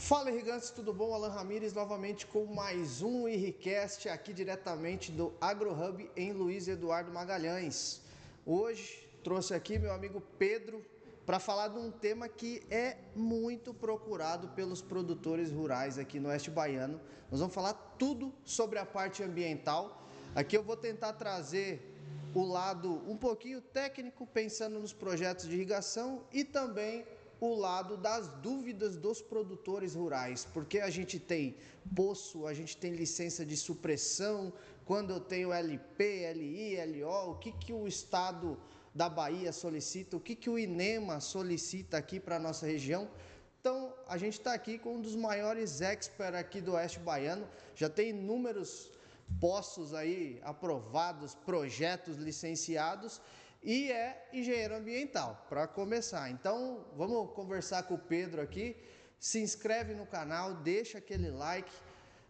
Fala, irrigantes, tudo bom? Alan Ramírez novamente com mais um Irricast aqui diretamente do AgroHub em Luiz Eduardo Magalhães. Hoje trouxe aqui meu amigo Pedro para falar de um tema que é muito procurado pelos produtores rurais aqui no Oeste Baiano. Nós vamos falar tudo sobre a parte ambiental. Aqui eu vou tentar trazer o lado um pouquinho técnico, pensando nos projetos de irrigação e também o lado das dúvidas dos produtores rurais, porque a gente tem poço, a gente tem licença de supressão, quando eu tenho LP, LI, LO, o que o estado da Bahia solicita, o que o INEMA solicita aqui para a nossa região. Então, a gente está aqui com um dos maiores experts aqui do Oeste Baiano, já tem inúmeros poços aí aprovados, projetos licenciados, e é engenheiro ambiental, para começar. Então, vamos conversar com o Pedro aqui. Se inscreve no canal, deixa aquele like,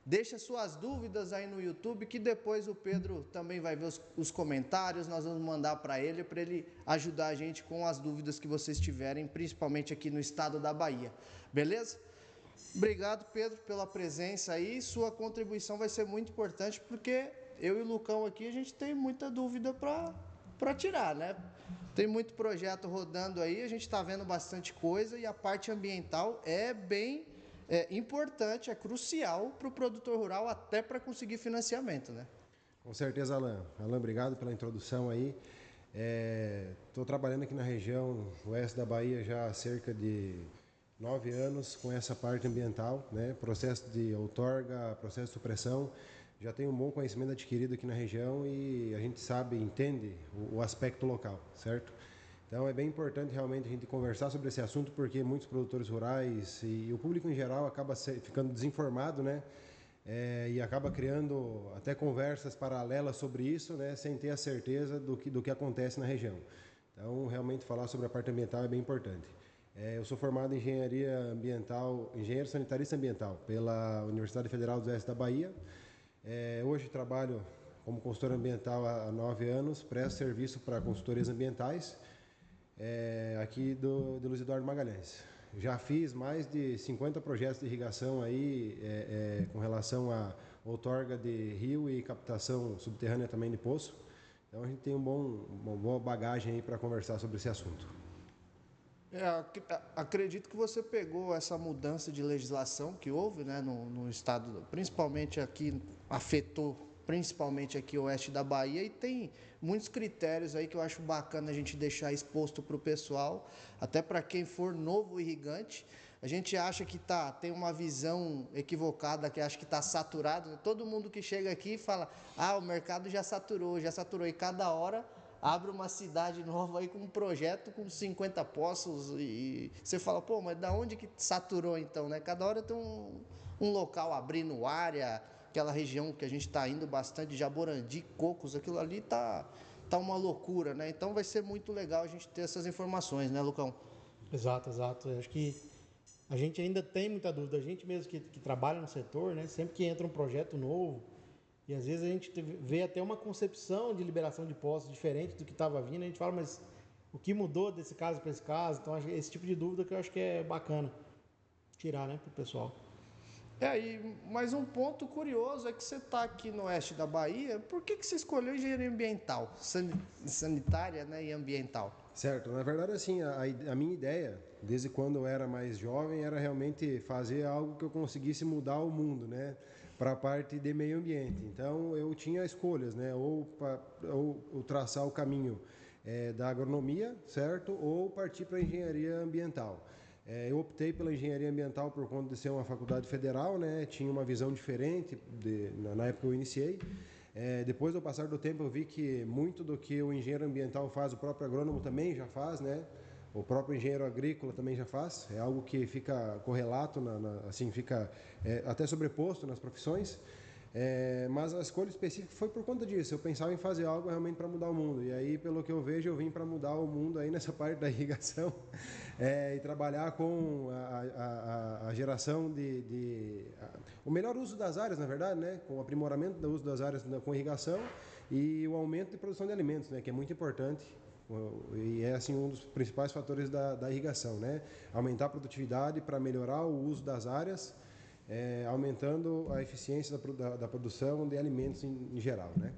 deixa suas dúvidas aí no YouTube, que depois o Pedro também vai ver os comentários, nós vamos mandar para ele ajudar a gente com as dúvidas que vocês tiverem, principalmente aqui no estado da Bahia. Beleza? Obrigado, Pedro, pela presença aí. Sua contribuição vai ser muito importante, porque eu e o Lucão aqui, a gente tem muita dúvida para tirar, né? Tem muito projeto rodando aí, a gente está vendo bastante coisa e a parte ambiental é bem importante, é crucial para o produtor rural, até para conseguir financiamento, né? Com certeza, Alan. Alan, obrigado pela introdução aí. Estou trabalhando aqui na região oeste da Bahia já há cerca de 9 anos com essa parte ambiental, né? Processo de outorga, processo de supressão. Já tenho um bom conhecimento adquirido aqui na região e a gente sabe, entende o aspecto local, certo? Então é bem importante realmente a gente conversar sobre esse assunto, porque muitos produtores rurais e o público em geral acaba ficando desinformado, né? E acaba criando até conversas paralelas sobre isso, né? Sem ter a certeza do que acontece na região. Então realmente falar sobre a parte ambiental é bem importante. Eu sou formado em engenharia ambiental, engenheiro sanitarista ambiental pela Universidade Federal do Oeste da Bahia. Hoje trabalho como consultor ambiental há 9 anos, presto serviço para consultorias ambientais aqui de Luiz Eduardo Magalhães. Já fiz mais de 50 projetos de irrigação aí com relação a outorga de rio e captação subterrânea também de poço. Então a gente tem uma boa bagagem aí para conversar sobre esse assunto. Acredito que você pegou essa mudança de legislação que houve, né, no estado, principalmente aqui, afetou principalmente aqui o oeste da Bahia, e tem muitos critérios aí que eu acho bacana a gente deixar exposto para o pessoal, até para quem for novo irrigante. A gente acha que tem uma visão equivocada, que acha que está saturado. Todo mundo que chega aqui fala, o mercado já saturou, e cada hora abre uma cidade nova aí com um projeto com 50 poços e você fala, pô, mas da onde que saturou então, né? Cada hora tem um local abrindo área, aquela região que a gente está indo bastante, Jaborandi, Cocos, aquilo ali tá uma loucura, né? Então vai ser muito legal a gente ter essas informações, né, Lucão? Exato, exato. Eu acho que a gente ainda tem muita dúvida. A gente mesmo que trabalha no setor, né? Sempre que entra um projeto novo, e às vezes a gente vê até uma concepção de liberação de postos diferente do que estava vindo, a gente fala, mas o que mudou desse caso para esse caso? Então, esse tipo de dúvida que eu acho que é bacana tirar, né, para o pessoal. E mais um ponto curioso é que você está aqui no oeste da Bahia, por que você escolheu engenharia ambiental, sanitária, né, e ambiental? Certo, na verdade assim, a minha ideia, desde quando eu era mais jovem, era realmente fazer algo que eu conseguisse mudar o mundo, né, para a parte de meio ambiente. Então eu tinha escolhas, né, ou traçar o caminho da agronomia, certo, ou partir para a engenharia ambiental. Eu optei pela engenharia ambiental por conta de ser uma faculdade federal, né, tinha uma visão diferente na época que eu iniciei. Depois do passar do tempo eu vi que muito do que o engenheiro ambiental faz, o próprio agrônomo também já faz, né? O próprio engenheiro agrícola também já faz. É algo que fica correlato, assim, fica até sobreposto nas profissões. Mas a escolha específica foi por conta disso. Eu pensava em fazer algo realmente para mudar o mundo. E aí, pelo que eu vejo, eu vim para mudar o mundo aí nessa parte da irrigação e trabalhar com a geração o melhor uso das áreas, na verdade, né? Com o aprimoramento do uso das áreas com irrigação e o aumento de produção de alimentos, né? Que é muito importante E é assim um dos principais fatores da irrigação, né? Aumentar a produtividade para melhorar o uso das áreas, aumentando a eficiência da produção de alimentos em geral, né?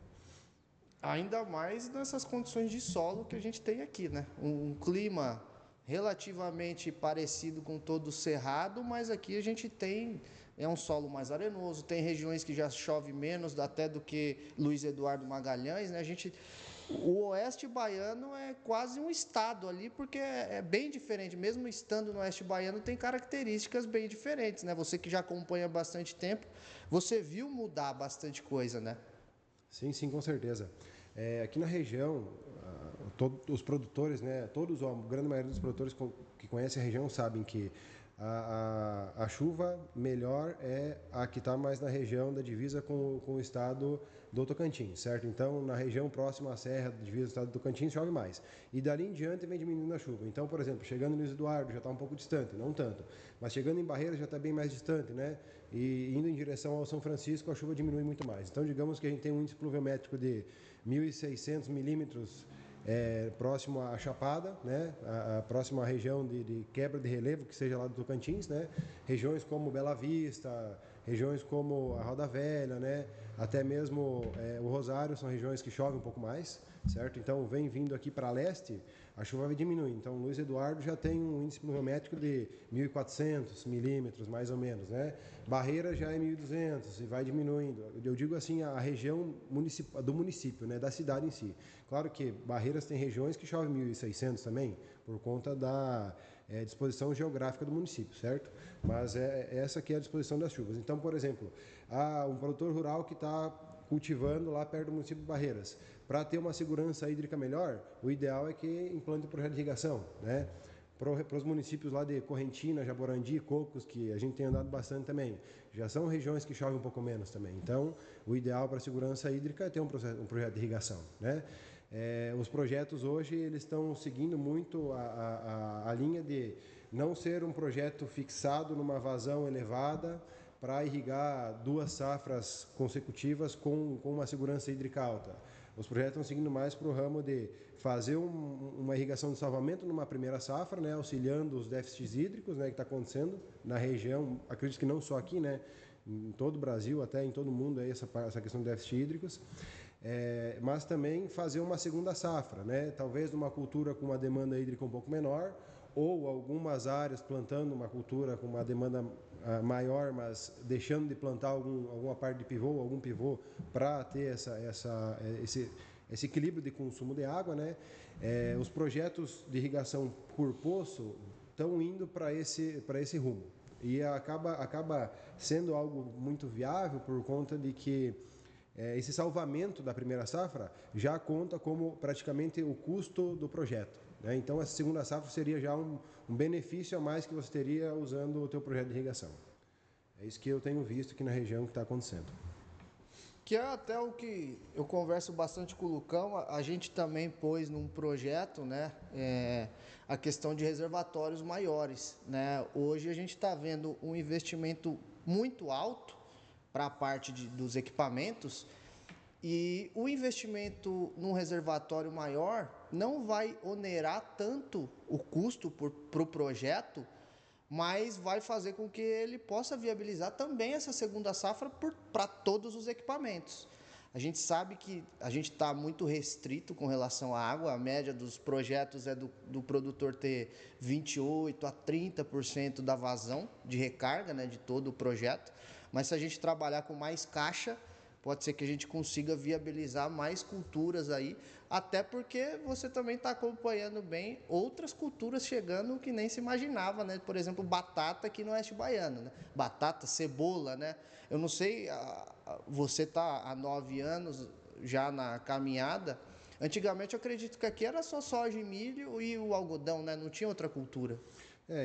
Ainda mais nessas condições de solo que a gente tem aqui, né? Um clima relativamente parecido com todo o cerrado, mas aqui a gente tem um solo mais arenoso, tem regiões que já chove menos até do que Luiz Eduardo Magalhães, né? O oeste baiano é quase um estado ali, porque é bem diferente. Mesmo estando no oeste baiano, tem características bem diferentes, né? Você que já acompanha há bastante tempo, você viu mudar bastante coisa, né? Sim, sim, com certeza. Aqui na região, todos os produtores, né, a grande maioria dos produtores que conhecem a região sabem que a chuva melhor é a que está mais na região da divisa com o estado do Tocantins, certo? Então, na região próxima à serra, da divisa do estado do Tocantins, chove mais. E dali em diante vem diminuindo a chuva. Então, por exemplo, chegando no Luiz Eduardo já está um pouco distante, não tanto. Mas chegando em Barreiras já está bem mais distante, né? E indo em direção ao São Francisco, a chuva diminui muito mais. Então, digamos que a gente tem um índice pluviométrico de 1.600 milímetros próximo à Chapada, né? Próximo à região de quebra de relevo, que seja lá do Tocantins, né? Regiões como Bela Vista, regiões como a Roda Velha, né? Até mesmo o Rosário são regiões que chovem um pouco mais, certo? Então, vem vindo aqui para leste, a chuva vai diminuir. Então, Luiz Eduardo já tem um índice pluviométrico de 1.400 milímetros, mais ou menos, né? Barreira já é 1.200 e vai diminuindo. Eu digo assim, a região do município, né? Da cidade em si. Claro que Barreiras tem regiões que chovem 1.600 também, por conta da disposição geográfica do município, certo? Mas essa aqui é a disposição das chuvas. Então, por exemplo, um produtor rural que está cultivando lá perto do município de Barreiras, para ter uma segurança hídrica melhor, o ideal é que implante o projeto de irrigação, né? Para os municípios lá de Correntina, Jaborandi, Cocos, que a gente tem andado bastante também, já são regiões que chovem um pouco menos também. Então, o ideal para a segurança hídrica é ter um projeto de irrigação, né? Os projetos hoje eles estão seguindo muito a linha de não ser um projeto fixado numa vazão elevada para irrigar 2 safras consecutivas com uma segurança hídrica alta. Os projetos estão seguindo mais para o ramo de fazer uma irrigação de salvamento numa primeira safra, né, auxiliando os déficits hídricos, né, que está acontecendo na região, acredito que não só aqui, né, em todo o Brasil, até em todo o mundo, aí essa questão de déficits hídricos. Mas também fazer uma segunda safra, né? Talvez numa cultura com uma demanda hídrica um pouco menor, ou algumas áreas plantando uma cultura com uma demanda maior, mas deixando de plantar alguma parte de pivô, algum pivô, para ter esse equilíbrio de consumo de água, né? Os projetos de irrigação por poço estão indo para esse rumo. E acaba sendo algo muito viável por conta de que esse salvamento da primeira safra já conta como praticamente o custo do projeto, né? Então, essa segunda safra seria já um benefício a mais que você teria usando o teu projeto de irrigação. É isso que eu tenho visto aqui na região que está acontecendo. Que é até o que eu converso bastante com o Lucão, a gente também pôs num projeto, né, a questão de reservatórios maiores, né? Hoje a gente está vendo um investimento muito alto para a parte dos equipamentos, e o investimento num reservatório maior não vai onerar tanto o custo para o projeto, mas vai fazer com que ele possa viabilizar também essa segunda safra para todos os equipamentos. A gente sabe que a gente está muito restrito com relação à água, a média dos projetos é do produtor ter 28% a 30% da vazão de recarga, né, de todo o projeto, mas se a gente trabalhar com mais caixa, pode ser que a gente consiga viabilizar mais culturas aí, até porque você também está acompanhando bem outras culturas chegando que nem se imaginava, né? Por exemplo, batata aqui no Oeste Baiano, né? Batata, cebola, né? Eu não sei, você está há 9 anos já na caminhada. Antigamente eu acredito que aqui era só soja e milho e o algodão, né? Não tinha outra cultura.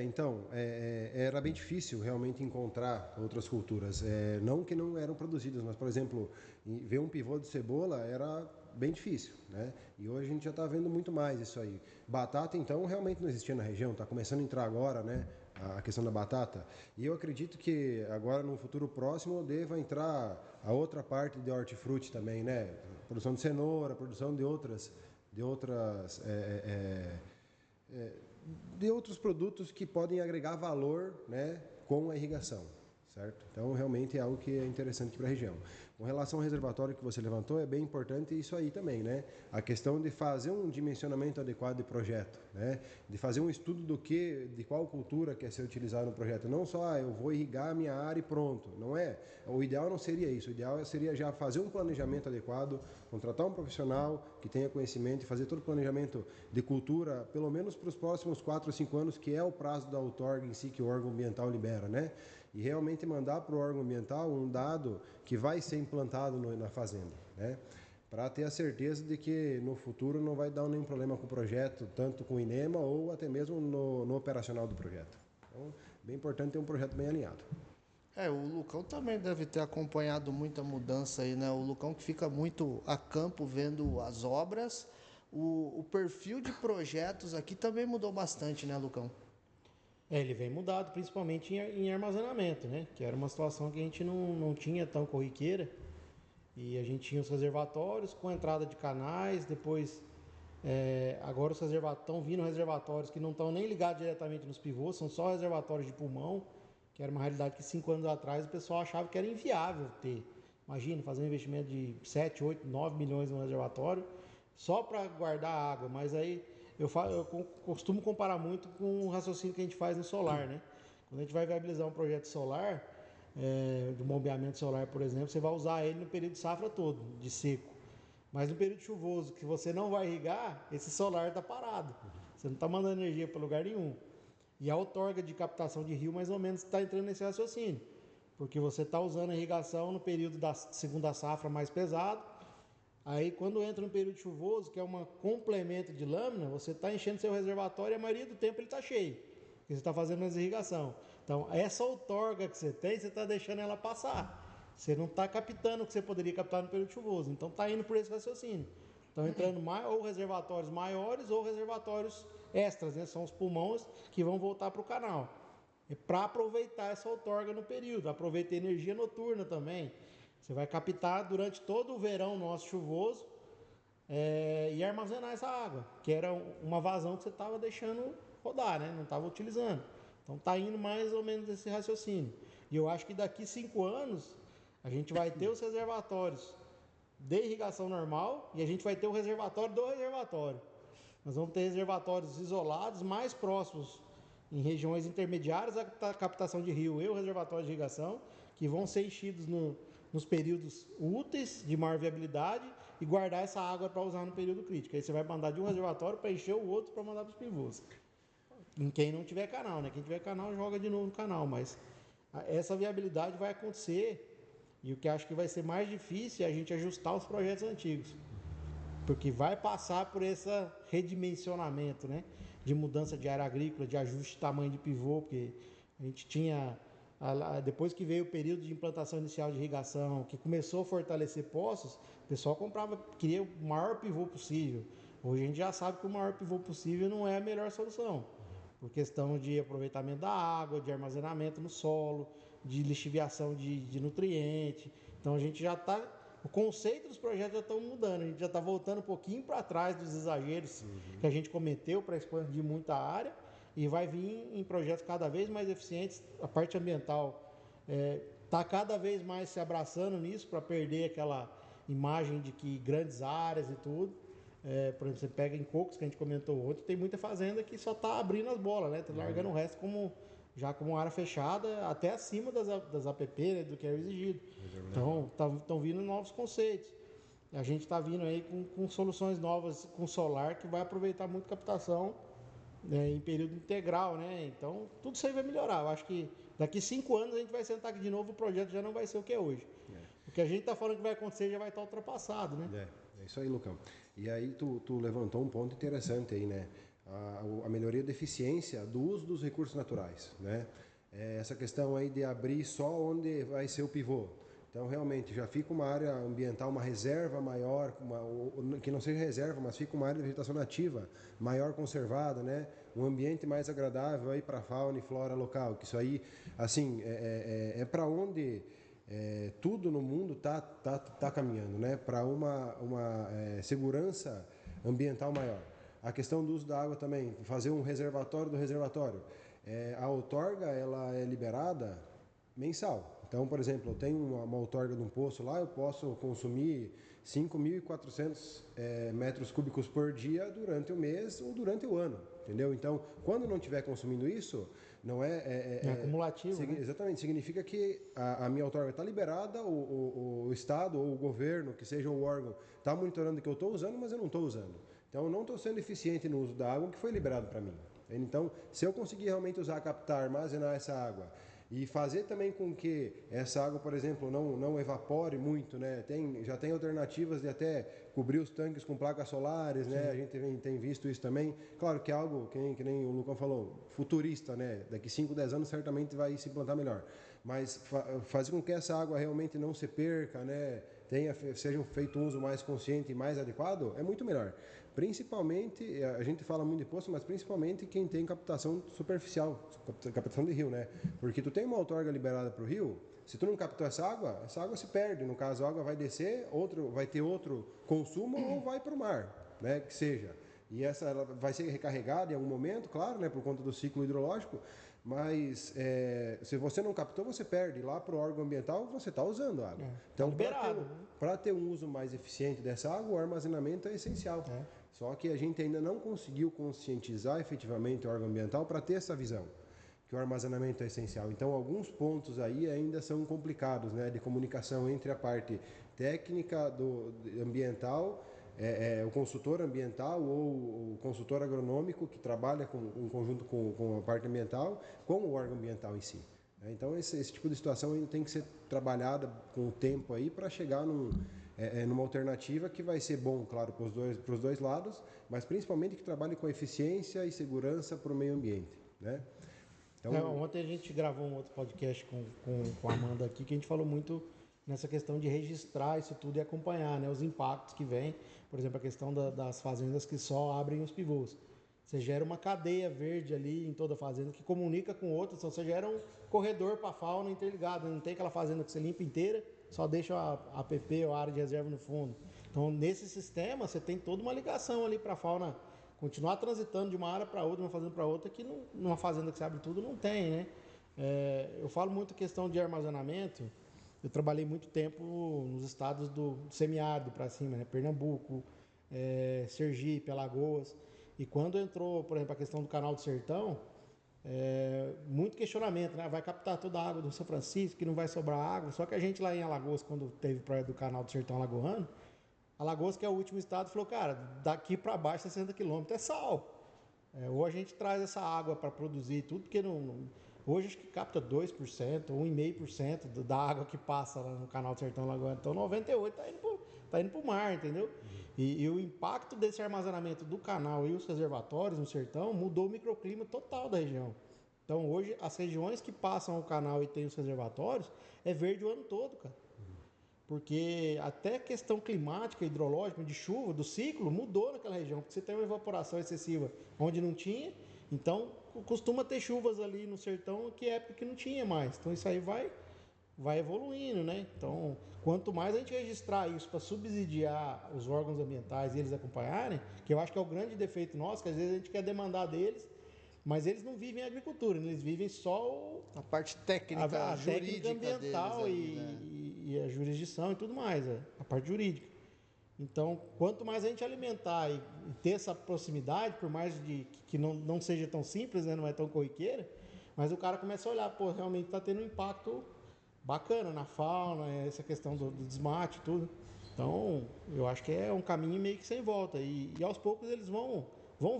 Então, era bem difícil realmente encontrar outras culturas. Não que não eram produzidas, mas, por exemplo, ver um pivô de cebola era bem difícil, né? E hoje a gente já está vendo muito mais isso aí. Batata, então, realmente não existia na região, está começando a entrar agora, né? A questão da batata. E eu acredito que agora, no futuro próximo, deva entrar a outra parte de hortifruti também, né? Produção de cenoura, produção de de outras de outros produtos que podem agregar valor, né, com a irrigação, certo? Então, realmente é algo que é interessante para a região. Com relação ao reservatório que você levantou, é bem importante isso aí também, né? A questão de fazer um dimensionamento adequado de projeto, né? De fazer um estudo de qual cultura quer ser utilizada no projeto. Não só, eu vou irrigar a minha área e pronto. Não é. O ideal não seria isso. O ideal seria já fazer um planejamento adequado, contratar um profissional que tenha conhecimento e fazer todo o planejamento de cultura, pelo menos para os próximos 4 ou 5 anos, que é o prazo da outorga em si que o órgão ambiental libera, né? E realmente mandar para o órgão ambiental um dado que vai ser implantado na fazenda, né? Para ter a certeza de que no futuro não vai dar nenhum problema com o projeto, tanto com o INEMA ou até mesmo no operacional do projeto. Então, bem importante ter um projeto bem alinhado. O Lucão também deve ter acompanhado muita mudança aí, né? O Lucão que fica muito a campo vendo as obras. O perfil de projetos aqui também mudou bastante, né, Lucão? Ele vem mudado, principalmente em armazenamento, né? Que era uma situação que a gente não tinha tão corriqueira. E a gente tinha os reservatórios com entrada de canais, depois agora os reservatórios estão vindo reservatórios que não estão nem ligados diretamente nos pivôs, são só reservatórios de pulmão, que era uma realidade que 5 anos atrás o pessoal achava que era inviável ter. Imagina, fazer um investimento de 7, 8, 9 milhões num reservatório só para guardar água, mas aí eu costumo comparar muito com o raciocínio que a gente faz no solar, né? Quando a gente vai viabilizar um projeto solar, de bombeamento solar, por exemplo, você vai usar ele no período de safra todo, de seco. Mas no período chuvoso, que você não vai irrigar, esse solar está parado. Você não está mandando energia para lugar nenhum. E a outorga de captação de rio, mais ou menos, está entrando nesse raciocínio. Porque você está usando a irrigação no período da segunda safra mais pesado. Aí, quando entra no período chuvoso, que é um complemento de lâmina, você está enchendo seu reservatório e a maioria do tempo ele está cheio. Porque você está fazendo mais irrigação. Então, essa outorga que você tem, você está deixando ela passar. Você não está captando o que você poderia captar no período chuvoso. Então, está indo por esse raciocínio. Estão entrando ou reservatórios maiores ou reservatórios extras, né? São os pulmões que vão voltar para o canal. É para aproveitar essa outorga no período. Aproveita a energia noturna também. Você vai captar durante todo o verão nosso chuvoso e armazenar essa água, que era uma vazão que você estava deixando rodar, né? Não estava utilizando. Então está indo mais ou menos esse raciocínio. E eu acho que daqui 5 anos a gente vai ter os reservatórios de irrigação normal e a gente vai ter o reservatório do reservatório. Nós vamos ter reservatórios isolados mais próximos em regiões intermediárias da captação de rio e o reservatório de irrigação, que vão ser enchidos nos períodos úteis de maior viabilidade e guardar essa água para usar no período crítico. Aí você vai mandar de um reservatório para encher o outro para mandar para os pivôs. Em quem não tiver canal, né? Quem tiver canal joga de novo no canal, mas essa viabilidade vai acontecer e o que acho que vai ser mais difícil é a gente ajustar os projetos antigos. Porque vai passar por esse redimensionamento, né? De mudança de área agrícola, de ajuste de tamanho de pivô, porque a gente tinha, depois que veio o período de implantação inicial de irrigação, que começou a fortalecer poços, o pessoal queria o maior pivô possível. Hoje a gente já sabe que o maior pivô possível não é a melhor solução, por questão de aproveitamento da água, de armazenamento no solo, de lixiviação de nutriente. Então a gente já está... O conceito dos projetos já estão mudando, a gente já está voltando um pouquinho para trás dos exageros que a gente cometeu para expandir muita área e vai vir em projetos cada vez mais eficientes. A parte ambiental está cada vez mais se abraçando nisso para perder aquela imagem de que grandes áreas e tudo. Por exemplo, você pega em Cocos, que a gente comentou ontem, tem muita fazenda que só está abrindo as bolas, né? Está largando o resto como área fechada, até acima das APP, né? Do que é exigido. Então, estão vindo novos conceitos. A gente está vindo aí com soluções novas com solar que vai aproveitar muito captação, né, em período integral, né? Então, tudo isso aí vai melhorar. Eu acho que daqui 5 anos a gente vai sentar aqui de novo, o projeto já não vai ser o que é hoje. O que a gente está falando que vai acontecer já vai estar ultrapassado, né? É isso aí, Lucão. E aí tu levantou um ponto interessante aí, né? A melhoria da eficiência do uso dos recursos naturais, né? Essa questão aí de abrir só onde vai ser o pivô. Então, realmente, já fica uma área ambiental, uma reserva maior, que não seja reserva, mas fica uma área de vegetação nativa maior conservada, né? Um ambiente mais agradável aí para a fauna e flora local. Que isso aí, assim, para onde tudo no mundo tá caminhando, né? Para uma segurança ambiental maior. A questão do uso da água também, fazer um reservatório do reservatório. A outorga, ela é liberada mensal. Então, por exemplo, eu tenho uma outorga de um poço lá, eu posso consumir 5.400 metros cúbicos por dia durante o mês ou durante o ano, entendeu? Então, quando não estiver consumindo isso, não é acumulativo, né? Exatamente, significa que a minha outorga está liberada, o Estado ou o governo, que seja o órgão, está monitorando que eu estou usando, mas eu não estou usando. Então, eu não estou sendo eficiente no uso da água que foi liberado para mim. Então, se eu conseguir realmente usar, captar, armazenar essa água e fazer também com que essa água, por exemplo, não evapore muito, né? Já tem alternativas de até cobrir os tanques com placas solares, né? A gente tem visto isso também. Claro que é algo, que nem o Lucão falou, futurista, né? Daqui 5, 10 anos certamente vai se implantar melhor. Mas fazer com que essa água realmente não se perca, né? Seja feito um uso mais consciente e mais adequado, é muito melhor. Principalmente, a gente fala muito de poço, mas principalmente quem tem captação superficial, captação de rio, né? Porque tu tem uma outorga liberada para o rio, se tu não captou essa água se perde. No caso, a água vai descer, vai ter outro consumo ou vai para o mar, né? Que seja. E ela vai ser recarregada em algum momento, claro, né? Por conta do ciclo hidrológico, mas se você não captou, você perde. Lá para o órgão ambiental, você está usando a água. Então, para ter um uso mais eficiente dessa água, o armazenamento é essencial. Só que a gente ainda não conseguiu conscientizar efetivamente o órgão ambiental para ter essa visão, que o armazenamento é essencial. Então, alguns pontos aí ainda são complicados, né, de comunicação entre a parte técnica ambiental, o consultor ambiental ou o consultor agronômico que trabalha em conjunto com a parte ambiental, com o órgão ambiental em si. Então, esse tipo de situação ainda tem que ser trabalhada com o tempo aí para chegar numa alternativa que vai ser bom, claro, para os dois lados, mas principalmente que trabalhe com eficiência e segurança para o meio ambiente, né? Então, ontem a gente gravou um outro podcast com a Amanda aqui, que a gente falou muito nessa questão de registrar isso tudo e acompanhar, né, os impactos que vêm. Por exemplo, a questão das fazendas que só abrem os pivôs. Você gera uma cadeia verde ali em toda a fazenda que comunica com outras, então você gera um corredor para a fauna interligado. Não tem aquela fazenda que você limpa inteira, só deixa a APP ou a área de reserva no fundo. Então, nesse sistema, você tem toda uma ligação ali para a fauna continuar transitando de uma área para outra, de uma fazenda para outra, que numa fazenda que você abre tudo não tem, né? Eu falo muito questão de armazenamento. Eu trabalhei muito tempo nos estados do semiárido para cima, né? Pernambuco, Sergipe, Alagoas. E quando entrou, por exemplo, a questão do Canal do Sertão, muito questionamento, né? Vai captar toda a água do São Francisco, que não vai sobrar água. Só que a gente lá em Alagoas, quando teve o projeto do Canal do Sertão Alagoano, Alagoas, que é o último estado, falou, cara, daqui para baixo 60 quilômetros é sal. Ou a gente traz essa água para produzir tudo, porque hoje acho que capta 2% ou 1,5% da água que passa lá no Canal do Sertão Alagoano. Então 98% tá indo para o mar, entendeu? E o impacto desse armazenamento do canal e os reservatórios no sertão mudou o microclima total da região. Então hoje as regiões que passam o canal e tem os reservatórios é verde o ano todo, cara. Porque até a questão climática, hidrológica, de chuva, do ciclo, mudou naquela região. Porque você tem uma evaporação excessiva onde não tinha, então costuma ter chuvas ali no sertão que é época que não tinha mais. Então isso aí vai evoluindo, né? Então, quanto mais a gente registrar isso para subsidiar os órgãos ambientais e eles acompanharem, que eu acho que é o grande defeito nosso, que às vezes a gente quer demandar deles, mas eles não vivem a agricultura, eles vivem só a parte técnica, a jurídica técnica ambiental deles ali, né? e a jurisdição e tudo mais, a parte jurídica. Então, quanto mais a gente alimentar e ter essa proximidade, por mais que não seja tão simples, né, não é tão corriqueira, mas o cara começa a olhar, pô, realmente está tendo um impacto bacana na fauna, essa questão do desmate e tudo. Então, eu acho que é um caminho meio que sem volta. E aos poucos eles vão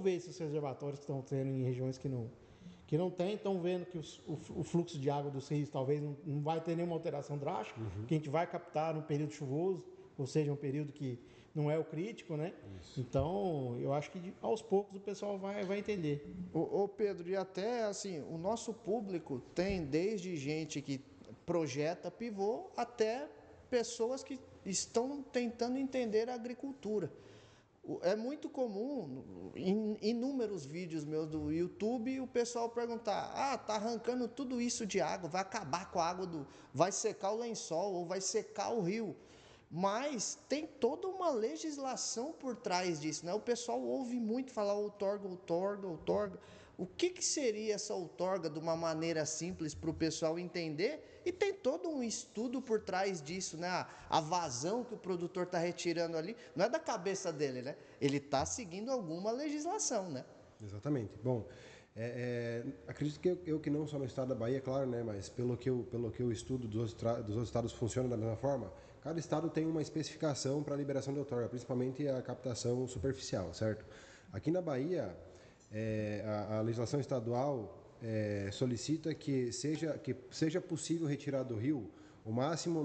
ver esses reservatórios que estão tendo em regiões que não tem, estão vendo que o fluxo de água dos rios talvez não vai ter nenhuma alteração drástica, que a gente vai captar no período chuvoso, ou seja, um período que não é o crítico, né? Isso. Então, eu acho que aos poucos o pessoal vai entender. Ô Pedro, e até assim, o nosso público tem desde gente que projeta pivô até pessoas que estão tentando entender a agricultura. É muito comum, em inúmeros vídeos meus do YouTube, o pessoal perguntar, tá arrancando tudo isso de água, vai acabar com a água vai secar o lençol ou vai secar o rio. Mas tem toda uma legislação por trás disso, né? O pessoal ouve muito falar outorga, outorga, outorga. O que seria essa outorga de uma maneira simples para o pessoal entender? E tem todo um estudo por trás disso, né? A vazão que o produtor está retirando ali não é da cabeça dele, né? Ele está seguindo alguma legislação, né? Exatamente. Bom, acredito que eu que não sou no estado da Bahia, claro, né? Mas pelo que eu estudo dos outros estados funciona da mesma forma. Cada estado tem uma especificação para a liberação de outorga, principalmente a captação superficial, certo? Aqui na Bahia, a legislação estadual solicita que seja possível retirar do rio o máximo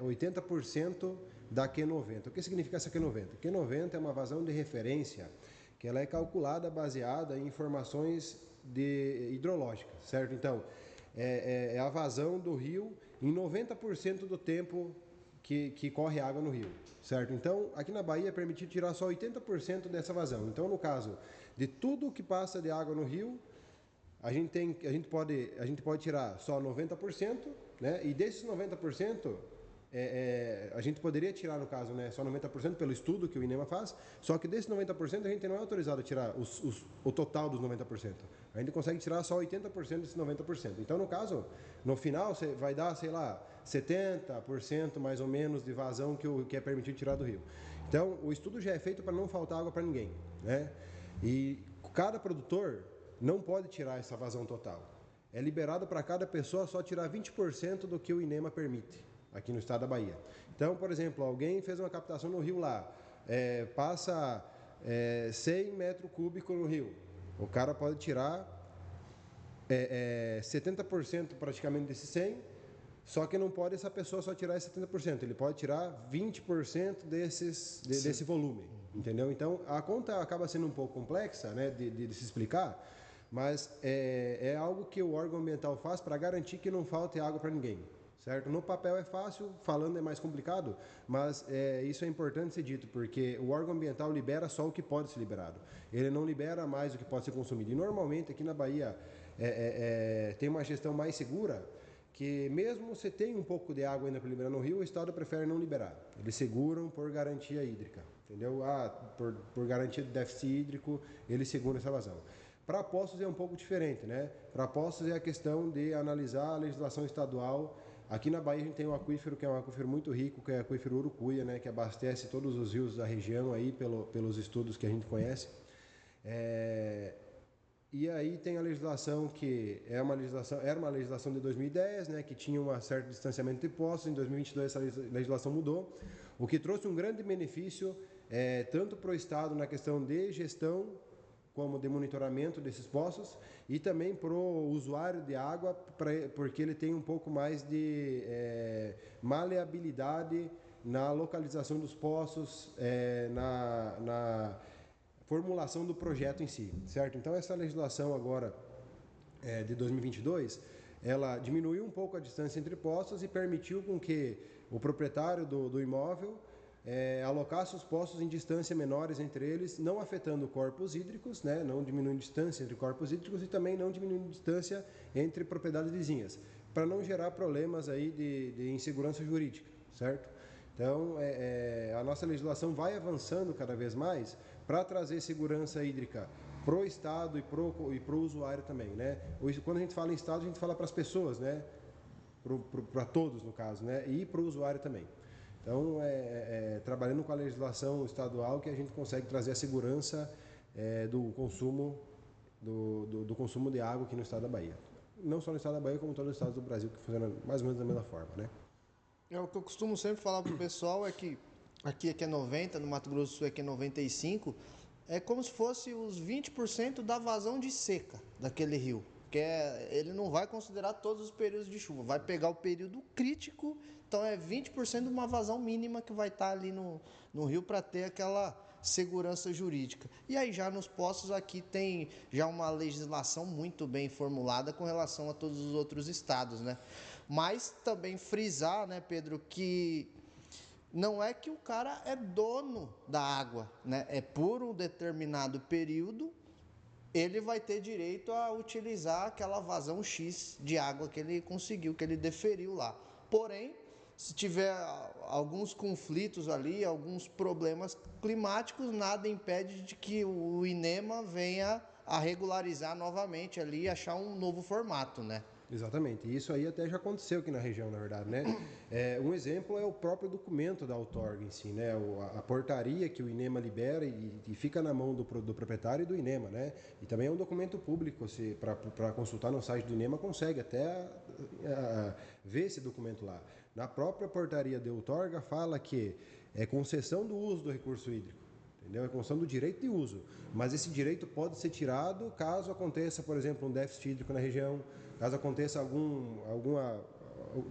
80% da Q90. O que significa essa Q90? Q90 é uma vazão de referência que ela é calculada baseada em informações hidrológicas, certo? Então, é a vazão do rio em 90% do tempo que corre água no rio, certo? Então, aqui na Bahia é permitido tirar só 80% dessa vazão. Então, no caso de tudo que passa de água no rio, a gente pode tirar só 90%, né? E desses 90%, a gente poderia tirar, no caso, né, só 90% pelo estudo que o INEMA faz, só que desses 90% a gente não é autorizado a tirar o total dos 90%. A gente consegue tirar só 80% desses 90%. Então, no caso, no final, vai dar, sei lá, 70% mais ou menos de vazão que é permitido tirar do rio. Então, o estudo já é feito para não faltar água para ninguém, né? E cada produtor não pode tirar essa vazão total. É liberado para cada pessoa só tirar 20% do que o INEMA permite, aqui no estado da Bahia. Então, por exemplo, alguém fez uma captação no rio lá, passa 100 metros cúbicos no rio. O cara pode tirar 70% praticamente desses 100, só que não pode essa pessoa só tirar esse 70%, ele pode tirar 20% desse volume, entendeu? Então, a conta acaba sendo um pouco complexa, né, de se explicar, mas é algo que o órgão ambiental faz para garantir que não falte água para ninguém, certo? No papel é fácil, falando é mais complicado, mas isso é importante ser dito, porque o órgão ambiental libera só o que pode ser liberado, ele não libera mais o que pode ser consumido. E normalmente aqui na Bahia tem uma gestão mais segura, que mesmo você tem um pouco de água ainda para liberar no rio, o estado prefere não liberar. Eles seguram por garantia hídrica, entendeu? Por garantia de déficit hídrico, eles seguram essa vazão. Para Poços é um pouco diferente, né? Para Poços é a questão de analisar a legislação estadual. Aqui na Bahia a gente tem um aquífero que é um aquífero muito rico, que é o aquífero Urucuia, né? Que abastece todos os rios da região aí pelos estudos que a gente conhece. E aí tem a legislação que era uma legislação de 2010, né, que tinha um certo distanciamento de poços. Em 2022 essa legislação mudou, o que trouxe um grande benefício tanto para o estado na questão de gestão como de monitoramento desses poços, e também para o usuário de água, porque ele tem um pouco mais de maleabilidade na localização dos poços, na formulação do projeto em si, certo? Então, essa legislação agora de 2022, ela diminuiu um pouco a distância entre poços e permitiu com que o proprietário do imóvel alocasse os poços em distância menores entre eles, não afetando corpos hídricos, né? Não diminuindo distância entre corpos hídricos e também não diminuindo distância entre propriedades vizinhas, para não gerar problemas aí de insegurança jurídica, certo? Então, a nossa legislação vai avançando cada vez mais para trazer segurança hídrica para o Estado e para o usuário também, né? Quando a gente fala em Estado, a gente fala para as pessoas, né? Para todos, no caso, né? E para o usuário também. Então, trabalhando com a legislação estadual que a gente consegue trazer a segurança do consumo de água aqui no estado da Bahia. Não só no estado da Bahia, como em todos os estados do Brasil, que funcionam mais ou menos da mesma forma, né? O que eu costumo sempre falar pro pessoal é que aqui é 90, no Mato Grosso do Sul aqui é 95, é como se fosse os 20% da vazão de seca daquele rio. Que ele não vai considerar todos os períodos de chuva, vai pegar o período crítico, então é 20% de uma vazão mínima que vai estar ali no rio para ter aquela segurança jurídica. E aí já nos poços aqui tem já uma legislação muito bem formulada com relação a todos os outros estados, né? Mas também frisar, né, Pedro, que não é que o cara é dono da água, né? É por um determinado período ele vai ter direito a utilizar aquela vazão X de água que ele conseguiu, que ele deferiu lá. Porém, se tiver alguns conflitos ali, alguns problemas climáticos, nada impede de que o INEMA venha a regularizar novamente ali e achar um novo formato, né? Exatamente, e isso aí até já aconteceu aqui na região, na verdade, né? Um exemplo é o próprio documento da outorga em si, né? A portaria que o INEMA libera e fica na mão do proprietário e do INEMA, né? E também é um documento público, para consultar no site do INEMA consegue até ver esse documento lá. Na própria portaria de outorga fala que é concessão do uso do recurso hídrico. Entendeu? É concessão do direito de uso, mas esse direito pode ser tirado caso aconteça, por exemplo, um déficit hídrico na região, caso aconteça alguma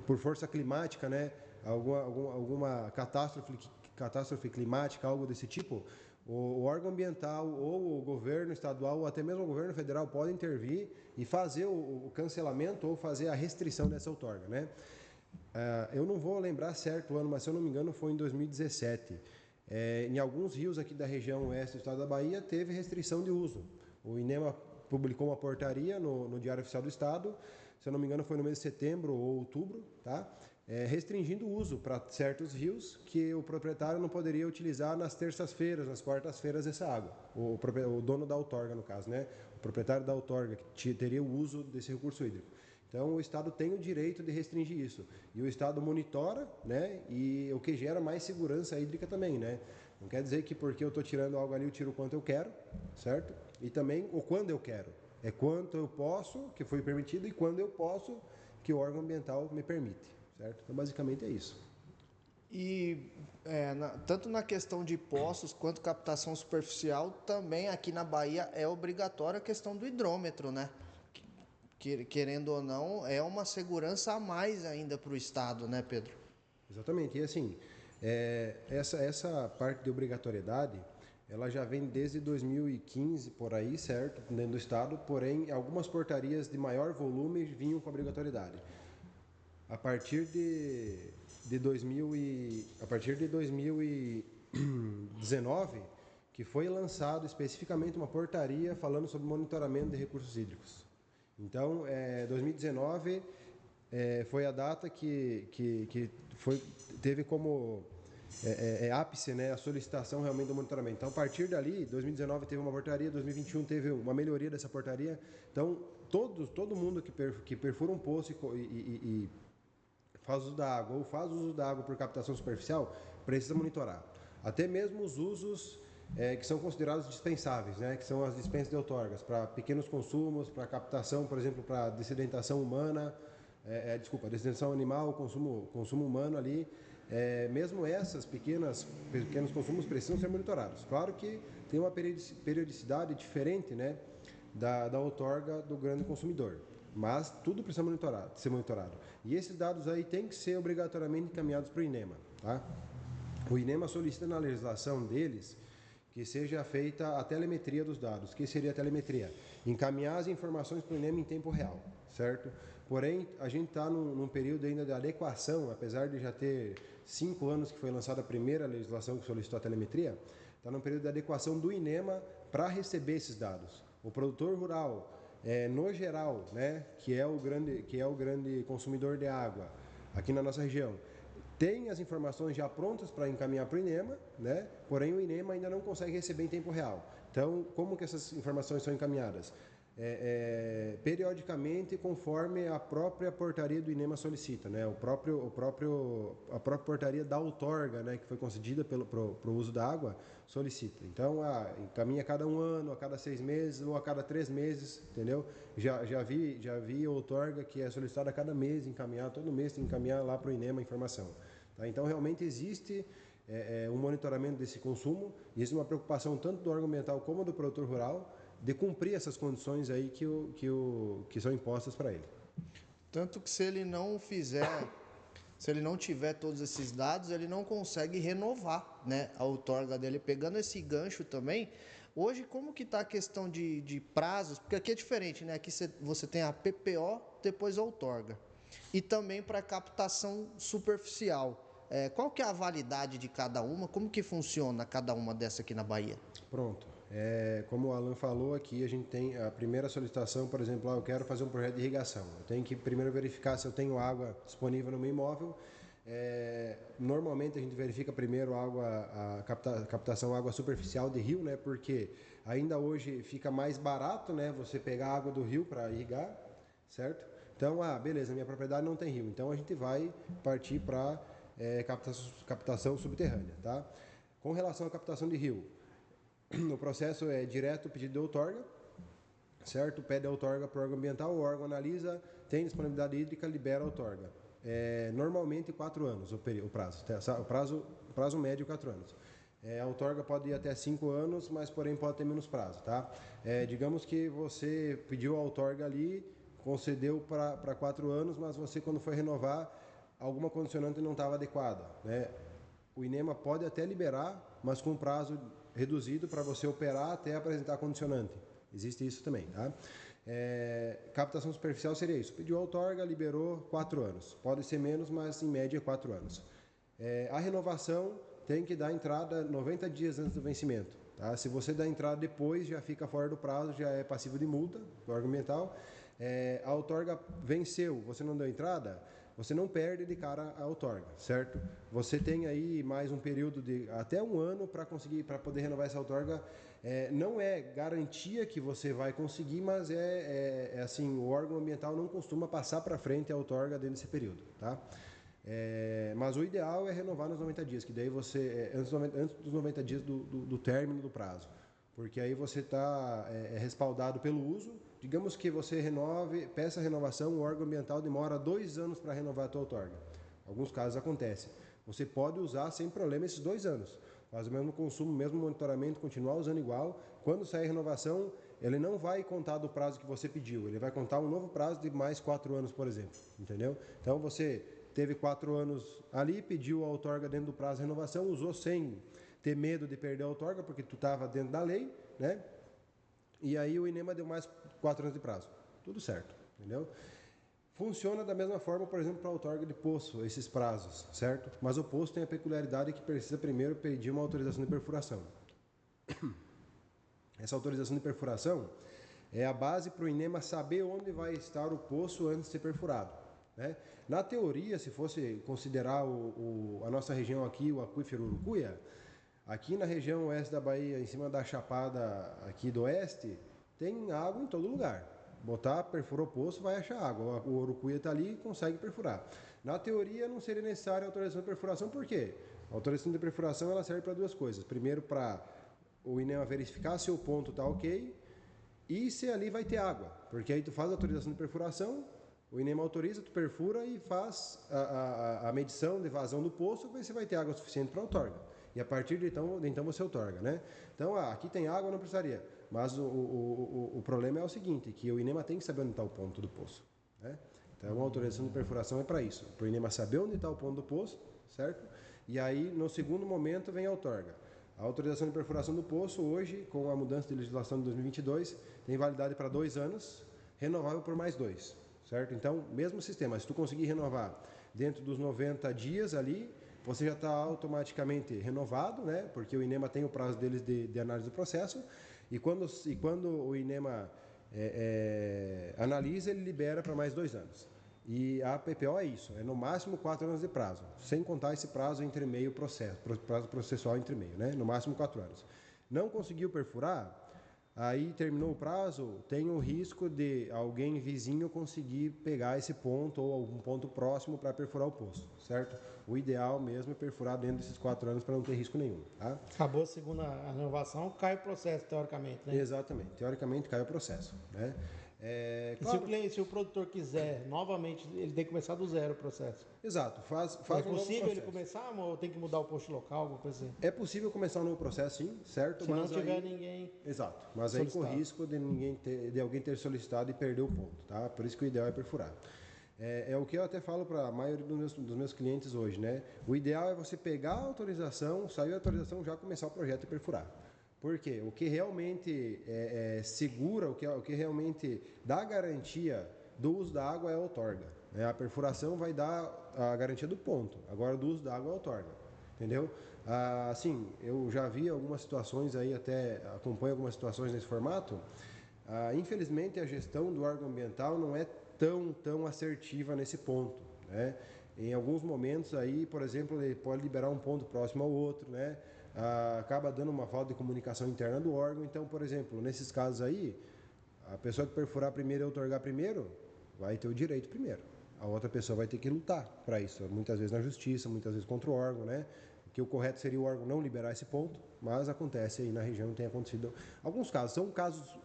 por força climática, né? Alguma catástrofe climática, algo desse tipo. O órgão ambiental ou o governo estadual ou até mesmo o governo federal pode intervir e fazer o cancelamento ou fazer a restrição dessa outorga, né? Eu não vou lembrar certo o ano, mas se eu não me engano foi em 2017. Em alguns rios aqui da região oeste do estado da Bahia teve restrição de uso. O INEMA publicou uma portaria no Diário Oficial do Estado, se eu não me engano foi no mês de setembro ou outubro, tá? Restringindo o uso para certos rios que o proprietário não poderia utilizar nas terças-feiras, nas quartas-feiras essa água. O dono da outorga, no caso, né? O proprietário da outorga que teria o uso desse recurso hídrico. Então, o Estado tem o direito de restringir isso. E o Estado monitora, né? E o que gera mais segurança hídrica também, né? Não quer dizer que porque eu estou tirando algo ali, eu tiro o quanto eu quero, certo? E também o quando eu quero. É quanto eu posso, que foi permitido, e quando eu posso, que o órgão ambiental me permite, certo? Então, basicamente é isso. E tanto na questão de poços quanto captação superficial, também aqui na Bahia é obrigatória a questão do hidrômetro, né? Querendo ou não, é uma segurança a mais ainda para o Estado, né, Pedro? Exatamente. E assim, essa parte de obrigatoriedade, ela já vem desde 2015, por aí, certo? Dentro do Estado, porém, algumas portarias de maior volume vinham com obrigatoriedade. A partir de 2019, que foi lançado especificamente uma portaria falando sobre monitoramento de recursos hídricos. Então, 2019 foi a data que teve como ápice, né, a solicitação realmente do monitoramento. Então, a partir dali, 2019 teve uma portaria, 2021 teve uma melhoria dessa portaria. Então, todo mundo que perfura um poço e faz uso da água ou faz uso da água por captação superficial, precisa monitorar. Até mesmo os usos que são considerados dispensáveis, né? Que são as dispensas de outorgas, para pequenos consumos, para captação, por exemplo, para dessedentação humana, dessedentação animal, consumo humano ali. Mesmo essas pequenos consumos precisam ser monitorados. Claro que tem uma periodicidade diferente, né, da outorga do grande consumidor, mas tudo precisa ser monitorado. E esses dados aí têm que ser obrigatoriamente encaminhados para o INEMA, tá? O INEMA solicita na legislação deles que seja feita a telemetria dos dados. O que seria a telemetria? Encaminhar as informações para o INEMA em tempo real, certo? Porém, a gente está num período ainda de adequação, apesar de já ter 5 anos que foi lançada a primeira legislação que solicitou a telemetria, está num período de adequação do INEMA para receber esses dados. O produtor rural, no geral, né, que é o grande consumidor de água aqui na nossa região, tem as informações já prontas para encaminhar para o INEMA, né? Porém o INEMA ainda não consegue receber em tempo real. Então, como que essas informações são encaminhadas? Periodicamente, conforme a própria portaria do INEMA solicita, né? A própria portaria da outorga, né, que foi concedida pro uso da água, solicita. Então, encaminha a cada 1 ano, a cada 6 meses ou a cada 3 meses, entendeu? Já vi outorga que é solicitada a cada mês, todo mês tem que encaminhar lá para o INEMA a informação. Tá? Então, realmente existe um monitoramento desse consumo, existe uma preocupação tanto do órgão ambiental como do produtor rural de cumprir essas condições aí que são impostas para ele. Tanto que se ele não tiver todos esses dados, ele não consegue renovar, né, a outorga dele. Pegando esse gancho também, hoje como que está a questão de prazos? Porque aqui é diferente, né? Aqui você tem a PPO, depois a outorga. E também para captação superficial. Qual que é a validade de cada uma? Como que funciona cada uma dessa aqui na Bahia? Pronto. Como o Alan falou aqui, a gente tem a primeira solicitação, por exemplo, eu quero fazer um projeto de irrigação. Eu tenho que primeiro verificar se eu tenho água disponível no meu imóvel. Normalmente a gente verifica primeiro a captação água superficial de rio, né? Porque ainda hoje fica mais barato, né? Você pegar a água do rio para irrigar, certo? Então, beleza, minha propriedade não tem rio, então a gente vai partir para captação subterrânea, tá? Com relação à captação de rio, o processo é direto pedido de outorga, certo? Pede a outorga para o órgão ambiental, o órgão analisa, tem disponibilidade hídrica, libera a outorga. Normalmente 4 anos o prazo, o prazo médio 4 anos. A outorga pode ir até 5 anos, mas porém pode ter menos prazo, tá? Digamos que você pediu a outorga ali, concedeu para 4 anos, mas você quando foi renovar, alguma condicionante não estava adequada, né? O INEMA pode até liberar, mas com prazo reduzido para você operar até apresentar condicionante. Existe isso também, tá? Captação superficial seria isso. Pediu a outorga, liberou 4 anos. Pode ser menos, mas em média 4 anos. A renovação tem que dar entrada 90 dias antes do vencimento. Tá? Se você dá entrada depois, já fica fora do prazo, já é passivo de multa do órgão ambiental. A outorga venceu, você não deu entrada, você não perde de cara a outorga, certo? Você tem aí mais um período de até 1 ano para poder renovar essa outorga. Não é garantia que você vai conseguir, mas assim, o órgão ambiental não costuma passar para frente a outorga dentro desse período, tá? Mas o ideal é renovar nos 90 dias, que daí você, antes dos 90 dias do término do prazo, porque aí você está respaldado pelo uso. Digamos que você peça a renovação, o órgão ambiental demora 2 anos para renovar a tua outorga. Alguns casos acontece. Você pode usar sem problema esses 2 anos. Faz o mesmo consumo, mesmo monitoramento, continuar usando igual. Quando sair a renovação, ele não vai contar do prazo que você pediu. Ele vai contar um novo prazo de mais 4 anos, por exemplo. Entendeu? Então, você teve 4 anos ali, pediu a outorga dentro do prazo de renovação, usou sem ter medo de perder a outorga, porque tu estava dentro da lei, né? E aí o INEMA deu mais 4 anos de prazo. Tudo certo, entendeu? Funciona da mesma forma, por exemplo, para a outorga de poço, esses prazos, certo? Mas o poço tem a peculiaridade que precisa primeiro pedir uma autorização de perfuração. Essa autorização de perfuração é a base para o INEMA saber onde vai estar o poço antes de ser perfurado, né? Na teoria, se fosse considerar a nossa região aqui, o aquífero Urucuia, aqui na região oeste da Bahia, em cima da chapada aqui do oeste, tem água em todo lugar. Perfurou o poço, vai achar água. O Urucuia está ali e consegue perfurar. Na teoria, não seria necessária a autorização de perfuração, por quê? A autorização de perfuração ela serve para 2 coisas. Primeiro, para o INEMA verificar se o ponto está ok e se ali vai ter água. Porque aí tu faz a autorização de perfuração, o INEMA autoriza, tu perfura e faz a medição de vazão do poço, ver se vai ter água suficiente para a outorga. E a partir de então você outorga, né? Então, aqui tem água, não precisaria. Mas o problema é o seguinte, que o INEMA tem que saber onde está o ponto do poço, né? Então, a autorização de perfuração é para isso. Para o INEMA saber onde está o ponto do poço, certo? E aí, no segundo momento, vem a outorga. A autorização de perfuração do poço, hoje, com a mudança de legislação de 2022, tem validade para 2 anos, renovável por mais 2, certo? Então, mesmo sistema, se tu conseguir renovar dentro dos 90 dias ali, você já está automaticamente renovado, né? Porque o INEMA tem o prazo deles de análise do processo, e quando o INEMA analisa, ele libera para mais 2 anos. E a PPO é isso, é no máximo 4 anos de prazo, sem contar esse prazo entre meio prazo processual entre meio, né? No máximo 4 anos. Não conseguiu perfurar, aí terminou o prazo, tem o risco de alguém vizinho conseguir pegar esse ponto ou algum ponto próximo para perfurar o poço, certo? O ideal mesmo é perfurar dentro desses 4 anos para não ter risco nenhum, tá? Acabou a segunda renovação, cai o processo, teoricamente, né? Exatamente, teoricamente cai o processo, né? Claro. Se o produtor quiser, novamente, ele tem que começar do zero o processo. Exato, faz É um novo possível ele processo. começar ou tem que mudar o posto local, alguma coisa assim? É possível começar um novo processo, sim, certo? Se mas não tiver aí... ninguém... Exato, mas aí com risco de alguém ter solicitado e perder o ponto, tá? Por isso que o ideal é perfurar. É o que eu até falo para a maioria dos meus clientes hoje, né? O ideal é você pegar a autorização, sair a autorização, já começar o projeto e perfurar. Por quê? O que realmente segura, o que realmente dá garantia do uso da água é a outorga, né? A perfuração vai dar a garantia do ponto, agora do uso da água é a outorga, entendeu? Assim, eu já vi algumas situações aí, até acompanho algumas situações nesse formato. Infelizmente, a gestão do órgão ambiental não é tão assertiva nesse ponto, né? Em alguns momentos aí, por exemplo, ele pode liberar um ponto próximo ao outro, né? Acaba dando uma falta de comunicação interna do órgão. Então, por exemplo, nesses casos aí, a pessoa que perfurar primeiro e outorgar primeiro, vai ter o direito primeiro. A outra pessoa vai ter que lutar para isso, muitas vezes na justiça, muitas vezes contra o órgão, né? Que o correto seria o órgão não liberar esse ponto, mas acontece aí na região, tem acontecido alguns casos. São casos,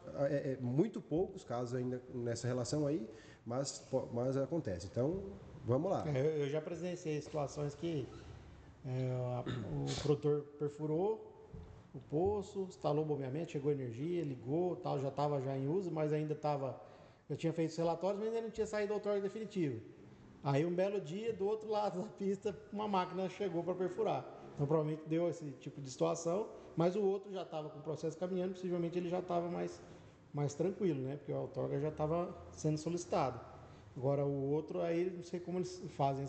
muito poucos casos ainda nessa relação aí, mas acontece. Então, vamos lá. Eu já presenciei situações que o produtor perfurou o poço, instalou o bombeamento, chegou energia, ligou, tal, já estava já em uso, mas ainda estava... Eu tinha feito os relatórios, mas ainda não tinha saído a outorga definitiva. Aí um belo dia, do outro lado da pista, uma máquina chegou para perfurar. Então provavelmente deu esse tipo de situação, mas o outro já estava com o processo caminhando, possivelmente ele já estava mais tranquilo, né? Porque a outorga já estava sendo solicitada. Agora o outro, aí não sei como eles fazem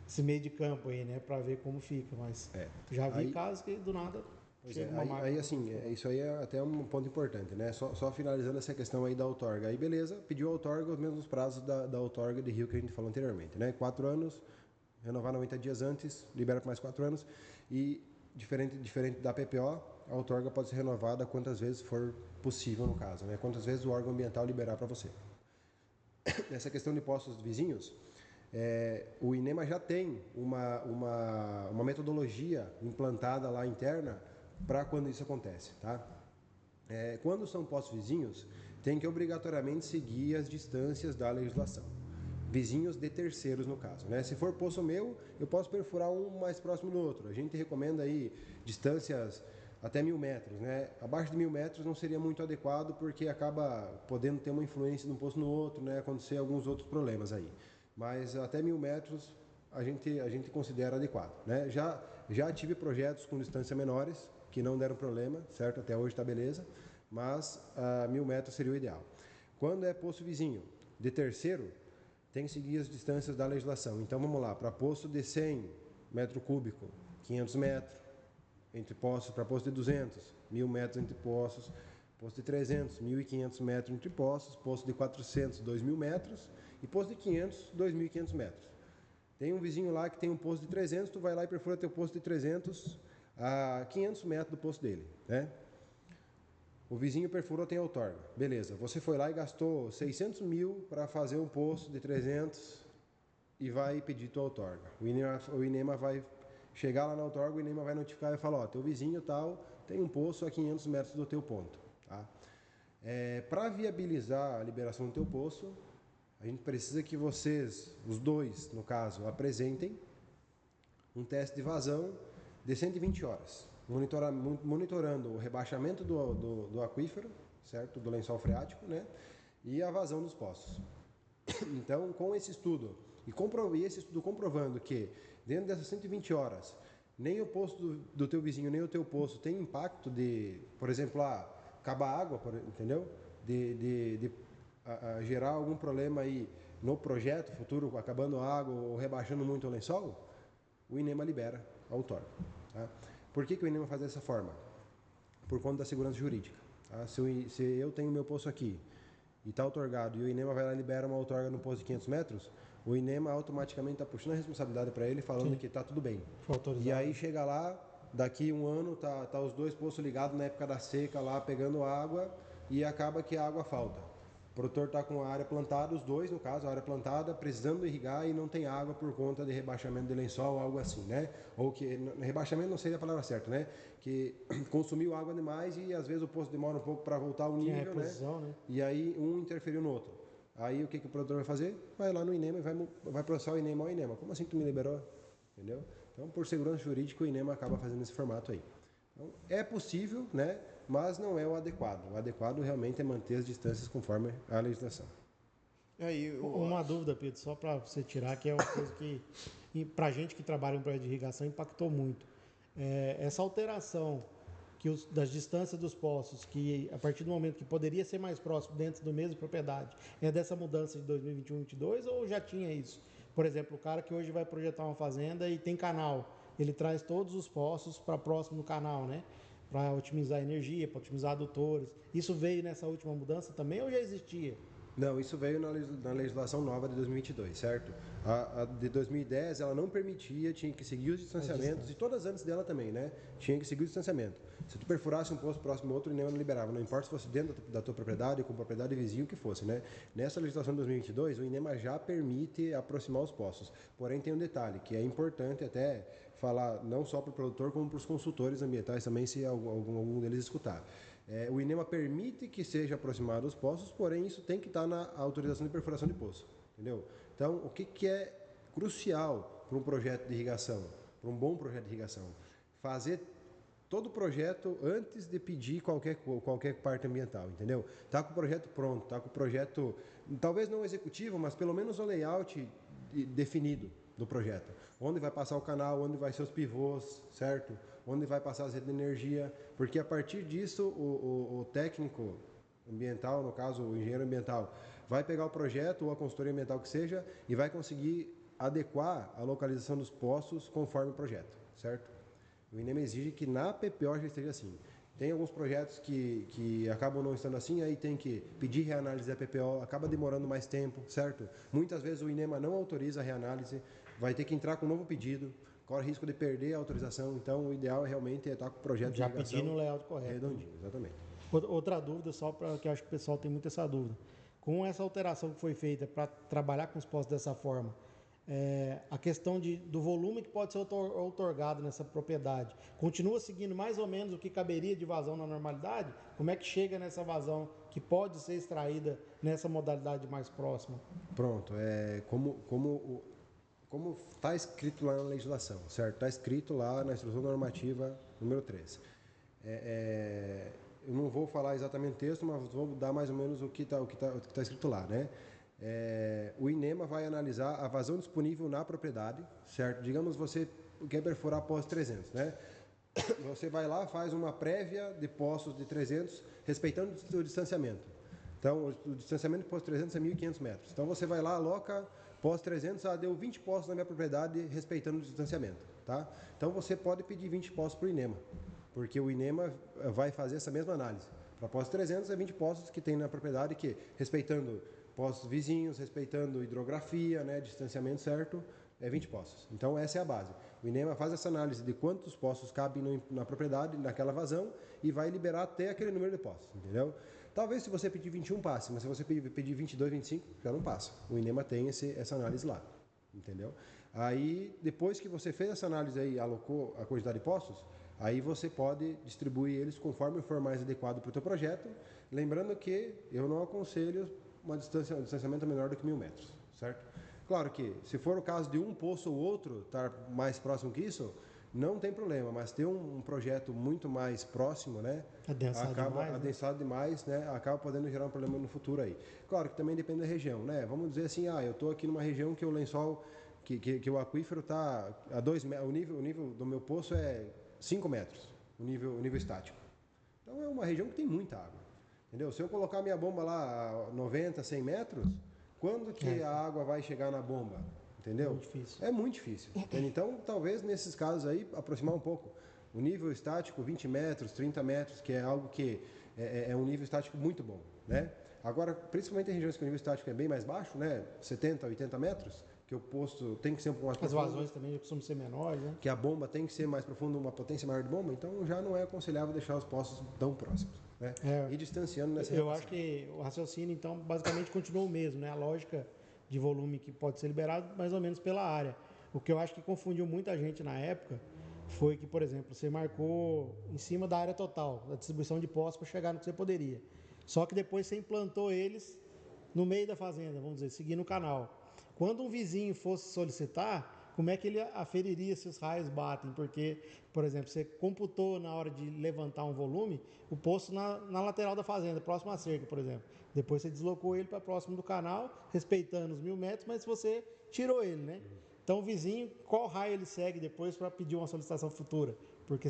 esse meio de campo aí, né? Para ver como fica, mas já vi casos que do nada chega uma máquina. Aí assim, isso aí é até um ponto importante, né? Só finalizando essa questão aí da outorga. Aí beleza, pediu a outorga, os mesmos prazos da outorga de rio que a gente falou anteriormente, né? 4 anos, renovar 90 dias antes, libera por mais 4 anos. E diferente da PPO, a outorga pode ser renovada quantas vezes for possível no caso, né? Quantas vezes o órgão ambiental liberar para você. Nessa questão de postos vizinhos, o INEMA já tem uma metodologia implantada lá interna para quando isso acontece, tá? Quando são postos vizinhos, tem que obrigatoriamente seguir as distâncias da legislação. Vizinhos de terceiros, no caso, né? Se for poço meu, eu posso perfurar um mais próximo do outro. A gente recomenda aí distâncias até 1.000 metros, né? Abaixo de 1.000 metros não seria muito adequado porque acaba podendo ter uma influência de um poço no outro, né? Acontecer alguns outros problemas aí. Mas até 1.000 metros a gente considera adequado, né? Já tive projetos com distâncias menores que não deram problema, certo? Até hoje está beleza, mas 1.000 metros seria o ideal. Quando é poço vizinho de terceiro, tem que seguir as distâncias da legislação. Então vamos lá, para poço de 100 metro cúbico, 500 metros entre poços, para poço de 200, 1.000 metros entre poços, poço de 300, 1.500 metros entre poços, poço de 400, 2.000 metros e poço de 500, 2.500 metros. Tem um vizinho lá que tem um poço de 300, tu vai lá e perfura teu poço de 300 a 500 metros do poço dele, né? O vizinho perfurou, tem outorga. Beleza, você foi lá e gastou 600 mil para fazer um poço de 300 e vai pedir tua outorga. O INEMA vai chegar lá na outorga, o INEMA vai notificar e falar, teu vizinho tal tem um poço a 500 metros do teu ponto. Tá? Para viabilizar a liberação do teu poço, a gente precisa que vocês, os dois, no caso, apresentem um teste de vazão de 120 horas, monitorando o rebaixamento do aquífero, certo? Do lençol freático, né? E a vazão dos poços. Então, com esse estudo, e esse estudo comprovando que dentro dessas 120 horas, nem o poço do teu vizinho, nem o teu poço tem impacto de, por exemplo, acabar a água, entendeu? De gerar algum problema aí no projeto futuro, acabando a água ou rebaixando muito o lençol, o INEMA libera a outorga. Tá? Por que o INEMA faz dessa forma? Por conta da segurança jurídica. Tá? Se eu tenho meu poço aqui e está outorgado e o INEMA vai lá e libera uma outorga no poço de 500 metros, o INEMA automaticamente está puxando a responsabilidade para ele, falando que está tudo bem. E aí chega lá, daqui um ano, tá os dois poços ligados na época da seca lá, pegando água e acaba que a água falta. O produtor está com a área plantada, os dois, no caso, a área plantada, precisando irrigar e não tem água por conta de rebaixamento de lençol, algo assim, né? Ou que, rebaixamento não seria a palavra certa, né? Que consumiu água demais e às vezes o poço demora um pouco para voltar ao nível, né? E aí um interferiu no outro. Aí o que o produtor vai fazer? Vai lá no INEMA e vai processar o INEMA ao INEMA. Como assim tu me liberou? Entendeu? Então, por segurança jurídica, o INEMA acaba fazendo esse formato aí. Então, é possível, né? Mas não é o adequado. O adequado realmente é manter as distâncias conforme a legislação. Uma dúvida, Pedro, só para você tirar, que é uma coisa que, para a gente que trabalha em projeto de irrigação, impactou muito. Essa alteração das distâncias dos poços, que a partir do momento que poderia ser mais próximo dentro do mesmo propriedade, é dessa mudança de 2021-2022 ou já tinha isso? Por exemplo, o cara que hoje vai projetar uma fazenda e tem canal, ele traz todos os poços para próximo do canal, né? Para otimizar a energia, para otimizar adutores. Isso veio nessa última mudança também ou já existia? Não, isso veio na legislação nova de 2022, certo? A de 2010, ela não permitia, tinha que seguir os distanciamentos, e todas antes dela também, né? Tinha que seguir o distanciamento. Se tu perfurasse um poço próximo ao outro, o INEMA não liberava, não importa se fosse dentro da tua propriedade, com propriedade vizinha, o que fosse, né? Nessa legislação de 2022, o INEMA já permite aproximar os poços. Porém, tem um detalhe, que é importante até falar não só para o produtor, como para os consultores ambientais também, se algum deles escutar. O INEMA permite que seja aproximado os poços, porém isso tem que estar na autorização de perfuração de poço, entendeu? Então, o que é crucial para um projeto de irrigação, para um bom projeto de irrigação? Fazer todo o projeto antes de pedir qualquer parte ambiental, entendeu? Tá com o projeto pronto, tá com o projeto, talvez não executivo, mas pelo menos o layout definido do projeto. Onde vai passar o canal, onde vai ser os pivôs, certo? Onde vai passar as redes de energia, porque a partir disso o técnico ambiental, no caso o engenheiro ambiental, vai pegar o projeto ou a consultoria ambiental que seja e vai conseguir adequar a localização dos poços conforme o projeto, certo? O INEMA exige que na PPO já esteja assim. Tem alguns projetos que acabam não estando assim, aí tem que pedir reanálise da PPO, acaba demorando mais tempo, certo? Muitas vezes o INEMA não autoriza a reanálise, vai ter que entrar com um novo pedido, corre risco de perder a autorização, então o ideal é realmente estar com o projeto Já de irrigação pedindo o layout correto. redondinho, exatamente. Outra dúvida, só para que eu acho que o pessoal tem muito essa dúvida. Com essa alteração que foi feita para trabalhar com os postos dessa forma, a questão do volume que pode ser outorgado nessa propriedade, continua seguindo mais ou menos o que caberia de vazão na normalidade? Como é que chega nessa vazão que pode ser extraída nessa modalidade mais próxima? Pronto, como está escrito lá na legislação, certo? Está escrito lá na instrução normativa número 3. Eu não vou falar exatamente o texto, mas vou dar mais ou menos o que está escrito lá, né? O INEMA vai analisar a vazão disponível na propriedade, certo? Digamos você quer perfurar poço 300, né? Você vai lá, faz uma prévia de poços de 300, respeitando o distanciamento. Então, o distanciamento de poço 300 é 1.500 metros. Então, você vai lá, aloca poço 300, deu 20 poços na minha propriedade, respeitando o distanciamento, tá? Então, você pode pedir 20 poços para o INEMA, porque o INEMA vai fazer essa mesma análise. Para poço 300 é 20 poços que tem na propriedade que, respeitando poços vizinhos, respeitando hidrografia, né, distanciamento certo, é 20 poços. Então, essa é a base. O INEMA faz essa análise de quantos poços cabem na propriedade, naquela vazão, e vai liberar até aquele número de poços, entendeu? Talvez se você pedir 21 passe, mas se você pedir 22, 25, já não passa. O INEMA tem essa análise lá, entendeu? Aí, depois que você fez essa análise aí e alocou a quantidade de poços, aí você pode distribuir eles conforme for mais adequado para o teu projeto, lembrando que eu não aconselho um distanciamento menor do que 1.000 metros, certo? Claro que, se for o caso de um poço ou outro estar mais próximo que isso, não tem problema, mas ter um projeto muito mais próximo, né? Adensado demais, né? Acaba podendo gerar um problema no futuro aí. Claro que também depende da região, né? Vamos dizer assim, eu estou aqui numa região que o lençol, que o aquífero está a 2 metros, o nível do meu poço é 5 metros, o nível estático. Então é uma região que tem muita água. Entendeu? Se eu colocar minha bomba lá a 90, 100 metros, quando que a água vai chegar na bomba? Entendeu? Muito difícil. É muito difícil. Então, talvez nesses casos aí, aproximar um pouco. O nível estático, 20 metros, 30 metros, que é algo que é um nível estático muito bom, né? Agora, principalmente em regiões que o nível estático é bem mais baixo, né? 70, 80 metros, que o poço tem que ser um pouco mais profundo. As vazões também já costumam ser menores, né? Que a bomba tem que ser mais profunda, uma potência maior de bomba, então já não é aconselhável deixar os poços tão próximos, né? E distanciando nessa relação. Eu acho que o raciocínio, então, basicamente continua o mesmo, né? A lógica de volume que pode ser liberado mais ou menos pela área. O que eu acho que confundiu muita gente na época foi que, por exemplo, você marcou em cima da área total, da distribuição de poços para chegar no que você poderia. Só que depois você implantou eles no meio da fazenda, vamos dizer, seguindo o canal. Quando um vizinho fosse solicitar, como é que ele aferiria se os raios batem? Porque, por exemplo, você computou na hora de levantar um volume, o poço na lateral da fazenda, próximo à cerca, por exemplo. Depois você deslocou ele para próximo do canal, respeitando os 1.000 metros, mas você tirou ele, né? Então o vizinho, qual raio ele segue depois para pedir uma solicitação futura? Porque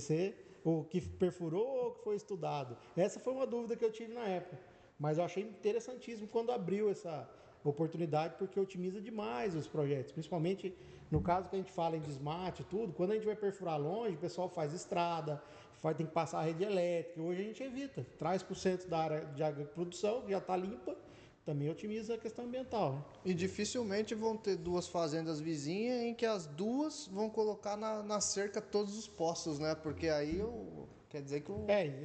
o que perfurou ou o que foi estudado? Essa foi uma dúvida que eu tive na época. Mas eu achei interessantíssimo quando abriu essa oportunidade, porque otimiza demais os projetos, principalmente no caso que a gente fala em desmate e tudo, quando a gente vai perfurar longe, o pessoal faz estrada, tem que passar a rede elétrica, hoje a gente evita, traz para o centro da área de agroprodução, que já está limpa, também otimiza a questão ambiental, né? E dificilmente vão ter duas fazendas vizinhas em que as duas vão colocar na cerca todos os postos, né? Porque aí quer dizer que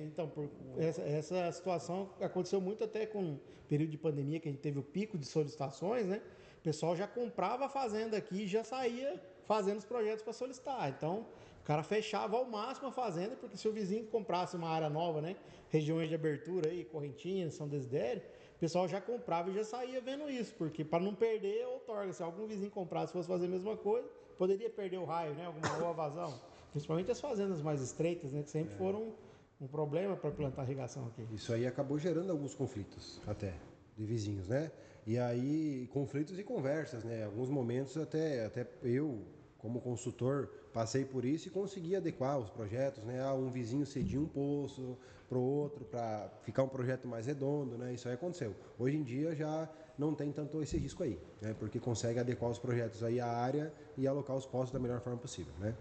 Então, essa situação aconteceu muito até com o período de pandemia, que a gente teve o pico de solicitações, né? O pessoal já comprava a fazenda aqui e já saía fazendo os projetos para solicitar. Então, o cara fechava ao máximo a fazenda, porque se o vizinho comprasse uma área nova, né? Regiões de abertura aí, Correntina, São Desidério, o pessoal já comprava e já saía vendo isso, porque para não perder a outorga, se algum vizinho comprasse e fosse fazer a mesma coisa, poderia perder o raio, né? Alguma vazão. Principalmente as fazendas mais estreitas, né? Que sempre foram um problema para plantar irrigação aqui. Isso aí acabou gerando alguns conflitos, até, de vizinhos, né? E aí, conflitos e conversas, né? Alguns momentos até eu, como consultor, passei por isso e consegui adequar os projetos, né? Um vizinho cedia um poço para o outro, para ficar um projeto mais redondo, né? Isso aí aconteceu. Hoje em dia já não tem tanto esse risco aí, né? Porque consegue adequar os projetos aí à área e alocar os postos da melhor forma possível, né?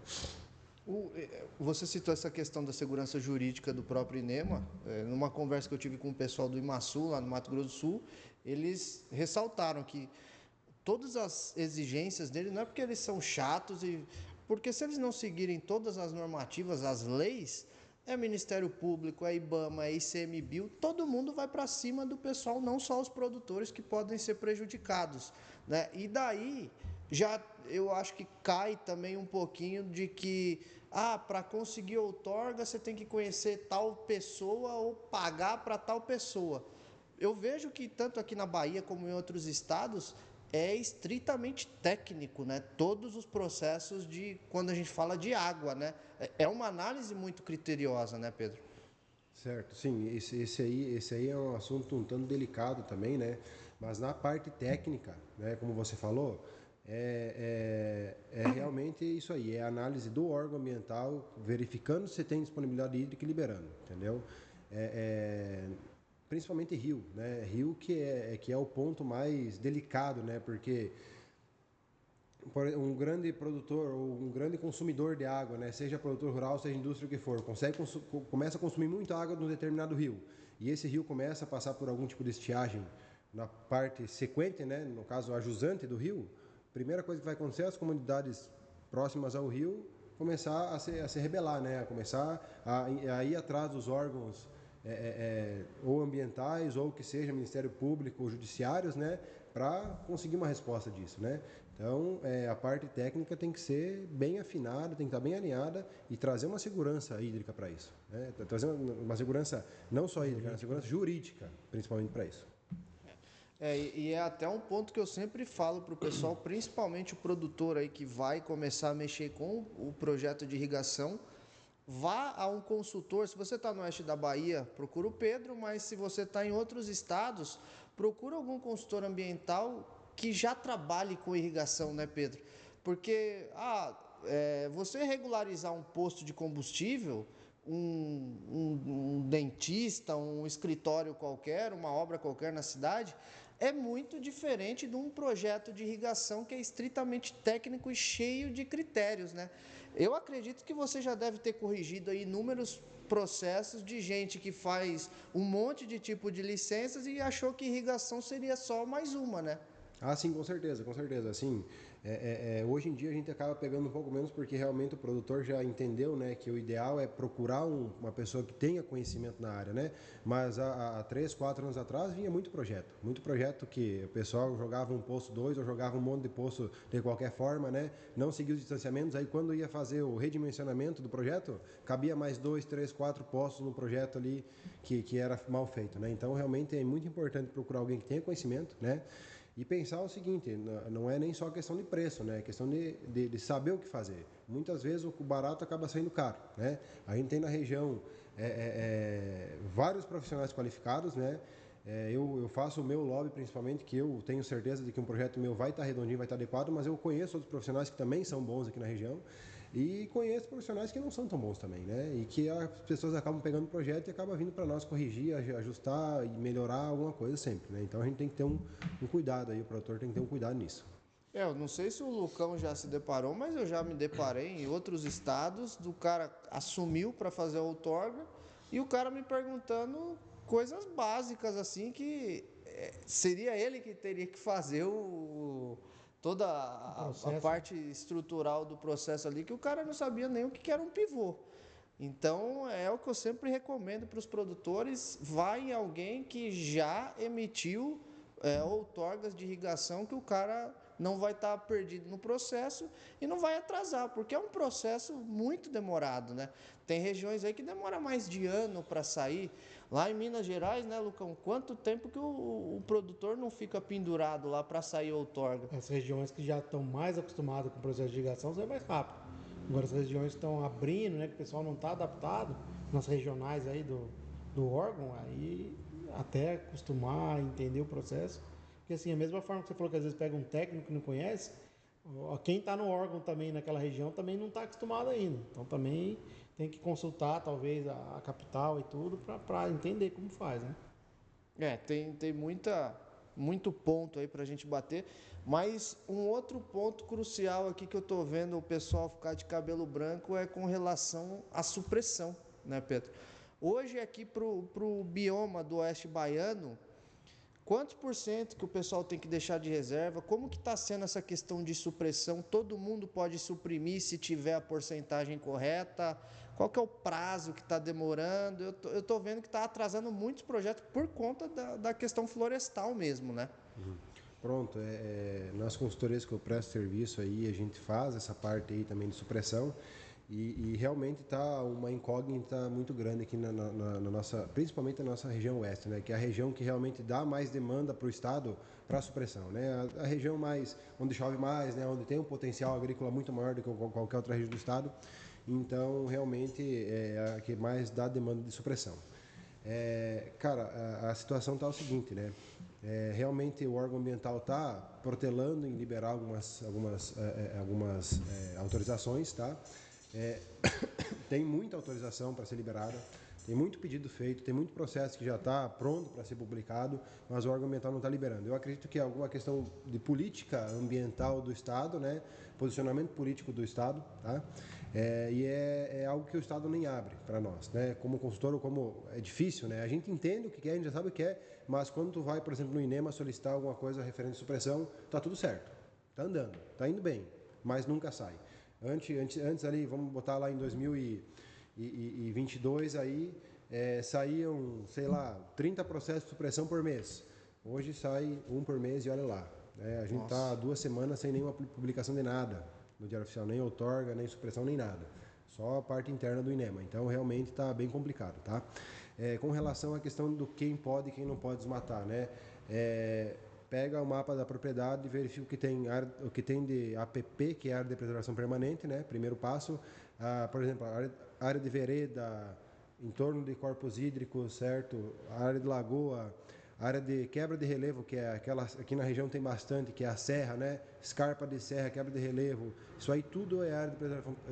Você citou essa questão da segurança jurídica do próprio INEMA. Numa conversa que eu tive com o pessoal do IMASU, lá no Mato Grosso do Sul, eles ressaltaram que todas as exigências dele não é porque eles são chatos, porque se eles não seguirem todas as normativas, as leis, é Ministério Público, é IBAMA, é ICMBio, todo mundo vai para cima do pessoal, não só os produtores que podem ser prejudicados, né? E daí já eu acho que cai também um pouquinho de que para conseguir outorga você tem que conhecer tal pessoa ou pagar para tal pessoa. Eu vejo que tanto aqui na Bahia como em outros estados é estritamente técnico, né? Todos os processos de quando a gente fala de água, né? É uma análise muito criteriosa, né, Pedro? Certo, sim, esse aí é um assunto um tanto delicado também, né? Mas na parte técnica, né, como você falou, é realmente isso aí, é a análise do órgão ambiental, verificando se tem disponibilidade hídrica e liberando, entendeu? Principalmente rio, né? Rio que é o ponto mais delicado, né? Porque um grande produtor ou um grande consumidor de água, né, seja produtor rural, seja indústria, o que for, começa a consumir muita água num determinado rio, e esse rio começa a passar por algum tipo de estiagem na parte sequente, né, no caso a jusante do rio, a primeira coisa que vai acontecer é as comunidades próximas ao rio começar a se rebelar, né, a começar a ir atrás dos órgãos ou ambientais ou que seja Ministério Público ou judiciários, né, para conseguir uma resposta disso, né? Então, a parte técnica tem que ser bem afinada, tem que estar bem alinhada e trazer uma segurança hídrica para isso, né? Trazer uma segurança não só hídrica, uma segurança jurídica, principalmente para isso. E é até um ponto que eu sempre falo para o pessoal, principalmente o produtor aí que vai começar a mexer com o projeto de irrigação, vá a um consultor. Se você está no oeste da Bahia, procura o Pedro, mas se você está em outros estados, procura algum consultor ambiental que já trabalhe com irrigação, né, Pedro? Porque você regularizar um posto de combustível, um dentista, um escritório qualquer, uma obra qualquer na cidade, é muito diferente de um projeto de irrigação que é estritamente técnico e cheio de critérios, né? Eu acredito que você já deve ter corrigido aí inúmeros processos de gente que faz um monte de tipo de licenças e achou que irrigação seria só mais uma, né? Ah, sim, com certeza, com certeza. Assim, hoje em dia a gente acaba pegando um pouco menos porque realmente o produtor já entendeu, né, que o ideal é procurar uma pessoa que tenha conhecimento na área, né? Mas há 3, 4 anos atrás vinha muito projeto que o pessoal jogava um poço 2 ou jogava um monte de poço de qualquer forma, né? Não seguia os distanciamentos, aí quando ia fazer o redimensionamento do projeto, cabia mais 2, 3, 4 poços no projeto ali que era mal feito, né? Então realmente é muito importante procurar alguém que tenha conhecimento, né? E pensar o seguinte, não é nem só questão de preço, né? É questão de saber o que fazer. Muitas vezes o barato acaba saindo caro, né? A gente tem na região vários profissionais qualificados, né? Eu faço o meu lobby principalmente, que eu tenho certeza de que um projeto meu vai estar redondinho, vai estar adequado, mas eu conheço outros profissionais que também são bons aqui na região e conheço profissionais que não são tão bons também, né? E que as pessoas acabam pegando o projeto e acabam vindo para nós corrigir, ajustar e melhorar alguma coisa sempre, né? Então a gente tem que ter um cuidado aí, o produtor tem que ter um cuidado nisso. Eu não sei se o Lucão já se deparou, mas eu já me deparei em outros estados, do cara assumiu para fazer a outorga e o cara me perguntando coisas básicas assim que seria ele que teria que fazer toda a parte estrutural do processo ali, que o cara não sabia nem o que era um pivô. Então, é o que eu sempre recomendo para os produtores: vai em alguém que já emitiu outorgas de irrigação, que o cara não vai estar perdido no processo e não vai atrasar, porque é um processo muito demorado, né? Tem regiões aí que demora mais de ano para sair. Lá em Minas Gerais, né, Lucão? Quanto tempo que o produtor não fica pendurado lá para sair outorga? As regiões que já estão mais acostumadas com o processo de irrigação, é mais rápido. Agora, as regiões que estão abrindo, né, que o pessoal não está adaptado, nas regionais aí do órgão, aí até acostumar, entender o processo. Porque assim, a mesma forma que você falou que às vezes pega um técnico que não conhece, quem está no órgão também naquela região também não está acostumado ainda. Então também tem que consultar talvez a capital e tudo para entender como faz, né? Tem muito ponto aí para a gente bater, mas um outro ponto crucial aqui que eu estou vendo o pessoal ficar de cabelo branco é com relação à supressão, né, Pedro? Hoje aqui para o bioma do Oeste Baiano, quantos por cento que o pessoal tem que deixar de reserva? Como que está sendo essa questão de supressão? Todo mundo pode suprimir se tiver a porcentagem correta? Qual que é o prazo que está demorando? Eu estou vendo que está atrasando muitos projetos por conta da questão florestal mesmo, né? Pronto, nas consultorias que eu presto serviço aí, a gente faz essa parte aí também de supressão e realmente está uma incógnita muito grande aqui na nossa, principalmente na nossa região oeste, né? Que é a região que realmente dá mais demanda para o estado para supressão, né? A região mais, onde chove mais, né? Onde tem um potencial agrícola muito maior do que qualquer outra região do estado, então realmente é a que mais dá demanda de supressão. Cara, a situação está o seguinte, né? Realmente o órgão ambiental está protelando em liberar algumas autorizações, tá? Tem muita autorização para ser liberada, tem muito pedido feito, tem muito processo que já está pronto para ser publicado, mas o órgão ambiental não está liberando. Eu acredito que é alguma questão de política ambiental do Estado, né? Posicionamento político do Estado, tá? E é algo que o Estado nem abre para nós, né? Como consultor, como é difícil, né? A gente entende o que é, a gente já sabe o que é, mas quando tu vai, por exemplo, no INEMA solicitar alguma coisa referente à supressão, tá tudo certo, tá andando, tá indo bem, mas nunca sai. Antes ali, vamos botar lá em 2022, aí saíam, sei lá, 30 processos de supressão por mês. Hoje sai um por mês e olha lá. A gente está há 2 semanas sem nenhuma publicação de nada no Diário Oficial, nem outorga, nem supressão, nem nada. Só a parte interna do INEMA. Então, realmente está bem complicado, tá? Com relação à questão do quem pode e quem não pode desmatar, né? Pega o mapa da propriedade e verifica o que tem de APP, que é a área de preservação permanente, né? Primeiro passo. Por exemplo, a área de vereda, em torno de corpos hídricos, certo? A área de lagoa, a área de quebra de relevo, que é aquela aqui na região tem bastante, que é a serra, né? Escarpa de serra, quebra de relevo. Isso aí tudo é área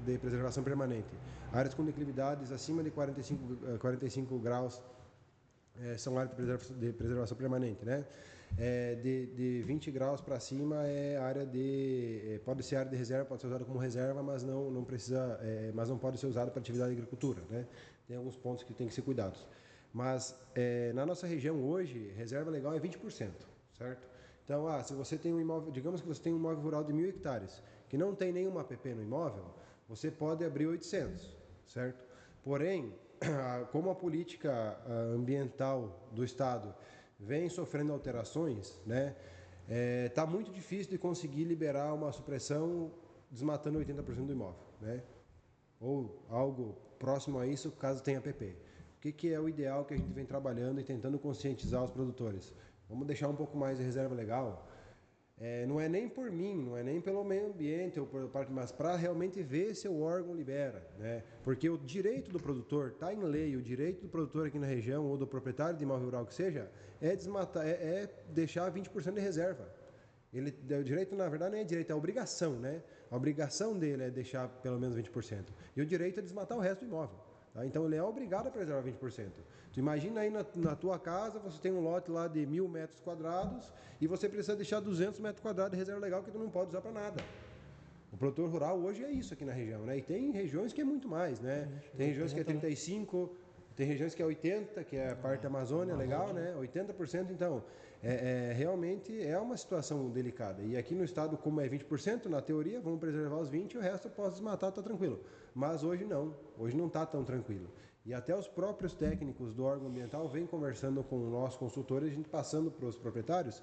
de preservação permanente. Áreas com declividades acima de 45 graus são áreas de preservação permanente, né? De 20 graus para cima é área pode ser área de reserva, pode ser usada como reserva, mas não precisa, mas não pode ser usada para atividade de agricultura, né? Tem alguns pontos que tem que ser cuidados. Mas na nossa região hoje, reserva legal é 20%, certo? Então, se você tem um imóvel, digamos que você tem um imóvel rural de 1.000 hectares, que não tem nenhuma APP no imóvel, você pode abrir 800, certo? Porém, como a política ambiental do Estado vem sofrendo alterações, né? Tá muito difícil de conseguir liberar uma supressão desmatando 80% do imóvel, né? Ou algo próximo a isso, caso tenha APP. O que é o ideal que a gente vem trabalhando e tentando conscientizar os produtores? Vamos deixar um pouco mais de reserva legal. Não é nem por mim, não é nem pelo meio ambiente, ou por parte, mas para realmente ver se o órgão libera, né? Porque o direito do produtor está em lei, o direito do produtor aqui na região, ou do proprietário de imóvel rural que seja, é desmatar, deixar 20% de reserva. O direito, na verdade, não é direito, é obrigação, né? A obrigação dele é deixar pelo menos 20%. E o direito é desmatar o resto do imóvel. Tá? Então ele é obrigado a preservar 20%. Tu imagina aí na tua casa, você tem um lote lá de 1.000 metros quadrados e você precisa deixar 200 metros quadrados de reserva legal que tu não pode usar para nada. O produtor rural hoje é isso aqui na região, né? E tem regiões que é muito mais, né? Tem regiões que é 35, Tem regiões que é 80%, que é a parte da Amazônia, legal, né? 80%, então, realmente é uma situação delicada. E aqui no estado, como é 20%, na teoria, vamos preservar os 20% e o resto eu posso desmatar, está tranquilo. Mas hoje não está tão tranquilo. E até os próprios técnicos do órgão ambiental vêm conversando com nós, consultores, a gente passando para os proprietários,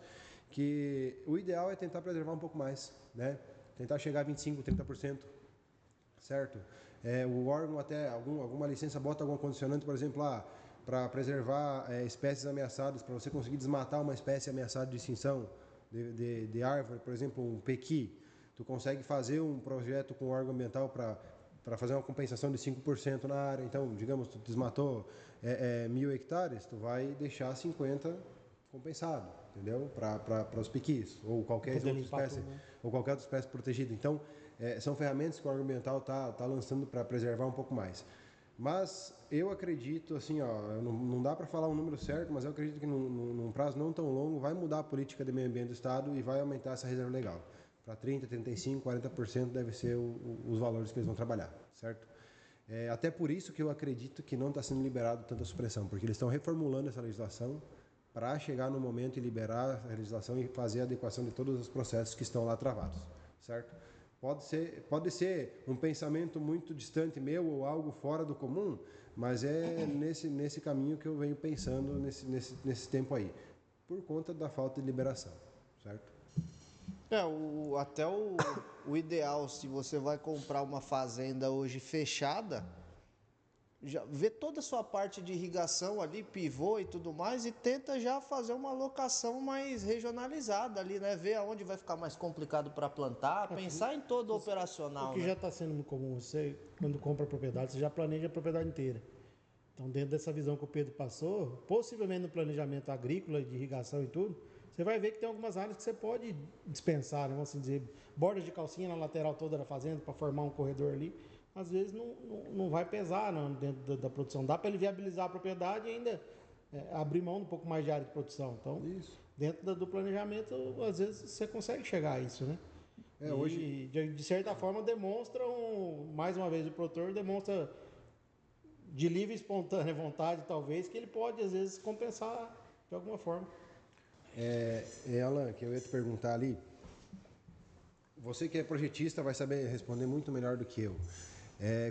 que o ideal é tentar preservar um pouco mais, né? Tentar chegar a 25%, 30%, certo? O órgão até, alguma licença bota algum condicionante, por exemplo, para preservar espécies ameaçadas, para você conseguir desmatar uma espécie ameaçada de extinção de árvore, por exemplo, um pequi, tu consegue fazer um projeto com o órgão ambiental para fazer uma compensação de 5% na área. Então, digamos, tu desmatou 1.000 hectares, tu vai deixar 50 compensado, entendeu? Para os pequis, ou qualquer outra espécie, ou qualquer outra espécie protegida. Então, são ferramentas que o órgão ambiental está lançando para preservar um pouco mais. Mas eu acredito, assim, não dá para falar um número certo, mas eu acredito que num prazo não tão longo vai mudar a política de meio ambiente do Estado e vai aumentar essa reserva legal. Para 30%, 35%, 40% deve ser os valores que eles vão trabalhar, certo? Até por isso que eu acredito que não está sendo liberado tanta supressão, porque eles estão reformulando essa legislação para chegar no momento e liberar a legislação e fazer a adequação de todos os processos que estão lá travados, certo? Pode ser um pensamento muito distante meu ou algo fora do comum, mas é nesse caminho que eu venho pensando nesse tempo aí, por conta da falta de liberação, certo? Até o ideal, se você vai comprar uma fazenda hoje fechada, já vê toda a sua parte de irrigação ali, pivô e tudo mais, e tenta já fazer uma alocação mais regionalizada ali, né? Ver aonde vai ficar mais complicado para plantar, pensar em todo o operacional. O que né? já está sendo muito comum, você, quando compra a propriedade, você já planeja a propriedade inteira. Então, dentro dessa visão que o Pedro passou, possivelmente no planejamento agrícola, de irrigação e tudo, você vai ver que tem algumas áreas que você pode dispensar, né? Vamos assim dizer, bordas de calcinha na lateral toda da fazenda para formar um corredor ali. Às vezes não vai pesar dentro da produção. Dá para ele viabilizar a propriedade e ainda abrir mão de um pouco mais de área de produção. Então, dentro do planejamento, às vezes você consegue chegar a isso, né? Hoje... de certa forma, mais uma vez, o produtor demonstra de livre e espontânea vontade, talvez, que ele pode, às vezes, compensar de alguma forma. Alan, que eu ia te perguntar ali, você que é projetista vai saber responder muito melhor do que eu.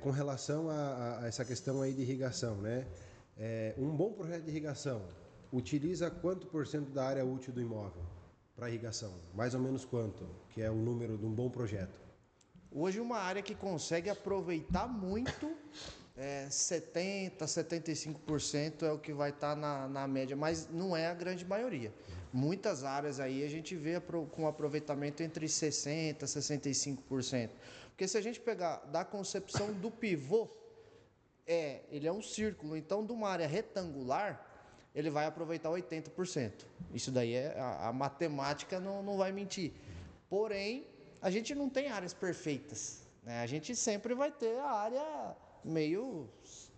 Com relação a essa questão aí de irrigação, né? Um bom projeto de irrigação utiliza quanto por cento da área útil do imóvel para irrigação? Mais ou menos quanto, que é o número de um bom projeto? Hoje uma área que consegue aproveitar muito 70%, 75% é o que vai estar na média, mas não é a grande maioria. Muitas áreas aí a gente vê com aproveitamento entre 60% e 65%. Porque se a gente pegar da concepção do pivô, ele é um círculo, então de uma área retangular, ele vai aproveitar 80%. Isso daí a matemática não vai mentir. Porém, a gente não tem áreas perfeitas, né? A gente sempre vai ter a área meio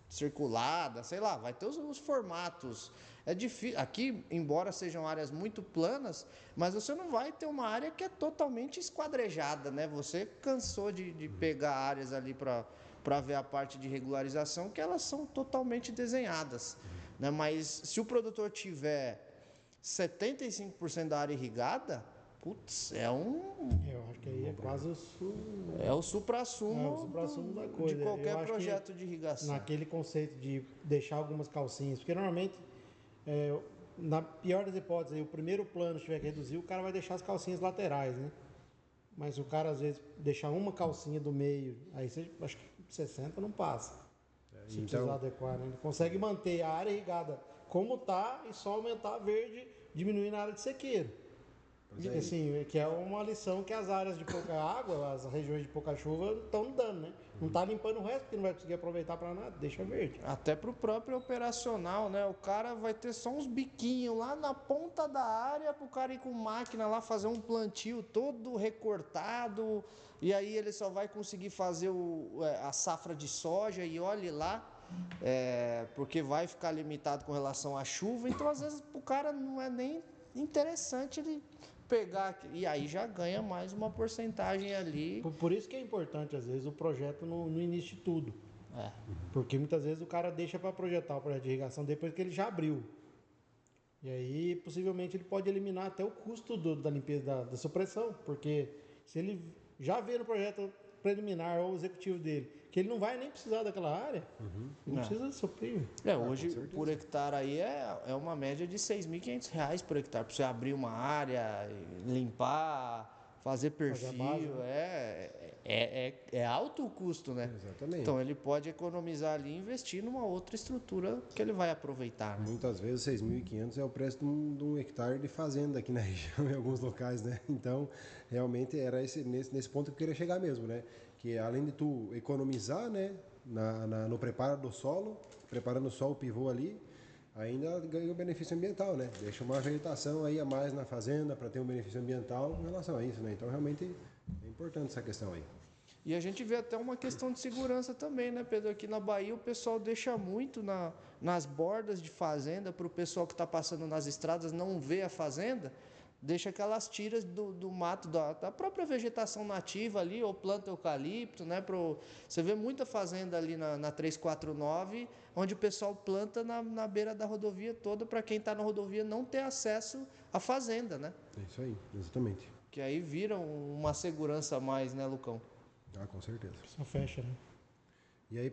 circulada, sei lá, vai ter os formatos. É difícil. Aqui, embora sejam áreas muito planas, mas você não vai ter uma área que é totalmente esquadrejada, né? Você cansou de pegar áreas ali para ver a parte de regularização, que elas são totalmente desenhadas, né? Mas se o produtor tiver 75% da área irrigada, putz, Eu acho que aí é quase o supra-sumo da coisa. de qualquer projeto de irrigação. Naquele conceito de deixar algumas calcinhas, porque normalmente, na pior das hipóteses, o primeiro plano tiver que reduzir, o cara vai deixar as calcinhas laterais, né? Mas o cara, às vezes, deixar uma calcinha do meio, aí você, acho que 60 não passa. Se precisar adequar, né? Ele consegue manter a área irrigada como está e só aumentar a verde, diminuindo a área de sequeiro. Assim, que é uma lição que as áreas de pouca água, as regiões de pouca chuva, estão dando, né? Não está limpando o resto, porque não vai conseguir aproveitar para nada, deixa verde. Até para o próprio operacional, né? O cara vai ter só uns biquinhos lá na ponta da área para o cara ir com máquina lá fazer um plantio todo recortado, e aí ele só vai conseguir fazer a safra de soja e olhe lá, porque vai ficar limitado com relação à chuva. Então, às vezes, o cara não é nem interessante ele pegar, e aí já ganha mais uma porcentagem ali. Por isso que é importante, às vezes, o projeto no início de tudo. É. Porque muitas vezes o cara deixa para projetar o projeto de irrigação depois que ele já abriu. E aí, possivelmente, ele pode eliminar até o custo da limpeza da supressão, porque se ele já vê no projeto preliminar ou executivo dele que ele não vai nem precisar daquela área, ele não precisa suprir. Hoje, por hectare aí, é uma média de R$ 6.500 por hectare, para você abrir uma área, limpar, fazer perfil, base, né? é alto o custo, né? Exatamente. Então ele pode economizar ali e investir numa outra estrutura que ele vai aproveitar, né? Muitas vezes 6.500 é o preço de um hectare de fazenda aqui na região, em alguns locais, né? Então, realmente era nesse ponto que eu queria chegar mesmo, né? Que além de tu economizar, né, no preparo do solo, preparando só o pivô ali, ainda ganha o benefício ambiental, né? Deixa uma vegetação aí a mais na fazenda para ter um benefício ambiental em relação a isso, né? Então, realmente é importante essa questão aí. E a gente vê até uma questão de segurança também, né, Pedro? Aqui na Bahia o pessoal deixa muito nas bordas de fazenda para o pessoal que está passando nas estradas não ver a fazenda, deixa aquelas tiras do mato, da própria vegetação nativa ali, ou planta eucalipto, né? Você vê muita fazenda ali na 349, onde o pessoal planta na beira da rodovia toda, para quem está na rodovia não ter acesso à fazenda, né? É isso aí, exatamente. Que aí vira uma segurança a mais, né, Lucão? Ah, com certeza. Só fecha, né? E aí,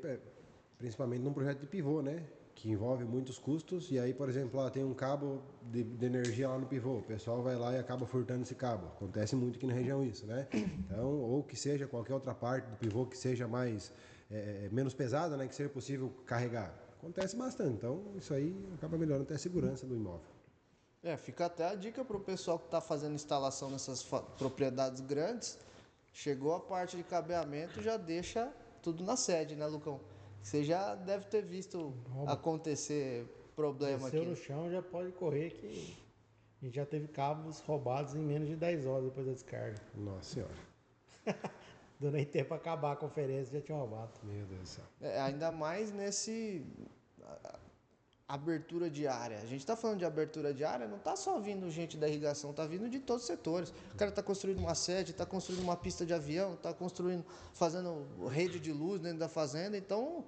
principalmente num projeto de pivô, né? Que envolve muitos custos. E aí, por exemplo, lá tem um cabo de energia lá no pivô. O pessoal vai lá e acaba furtando esse cabo. Acontece muito aqui na região isso, né? Então, ou que seja qualquer outra parte do pivô que seja mais menos pesada, né? Que seja possível carregar. Acontece bastante. Então, isso aí acaba melhorando até a segurança do imóvel. Fica até a dica para o pessoal que está fazendo instalação nessas propriedades grandes. Chegou a parte de cabeamento, já deixa tudo na sede, né, Lucão? Você já deve ter visto acontecer problema Desceu aqui. no chão, já pode correr que a gente já teve cabos roubados em menos de 10 horas depois da descarga. Nossa Senhora. Deu nem tempo para acabar a conferência, já tinha roubado. Meu Deus do céu. Ainda mais nesse abertura de área. A gente está falando de abertura de área, não está só vindo gente da irrigação, está vindo de todos os setores. O cara está construindo uma sede, está construindo uma pista de avião, está fazendo rede de luz dentro da fazenda. Então,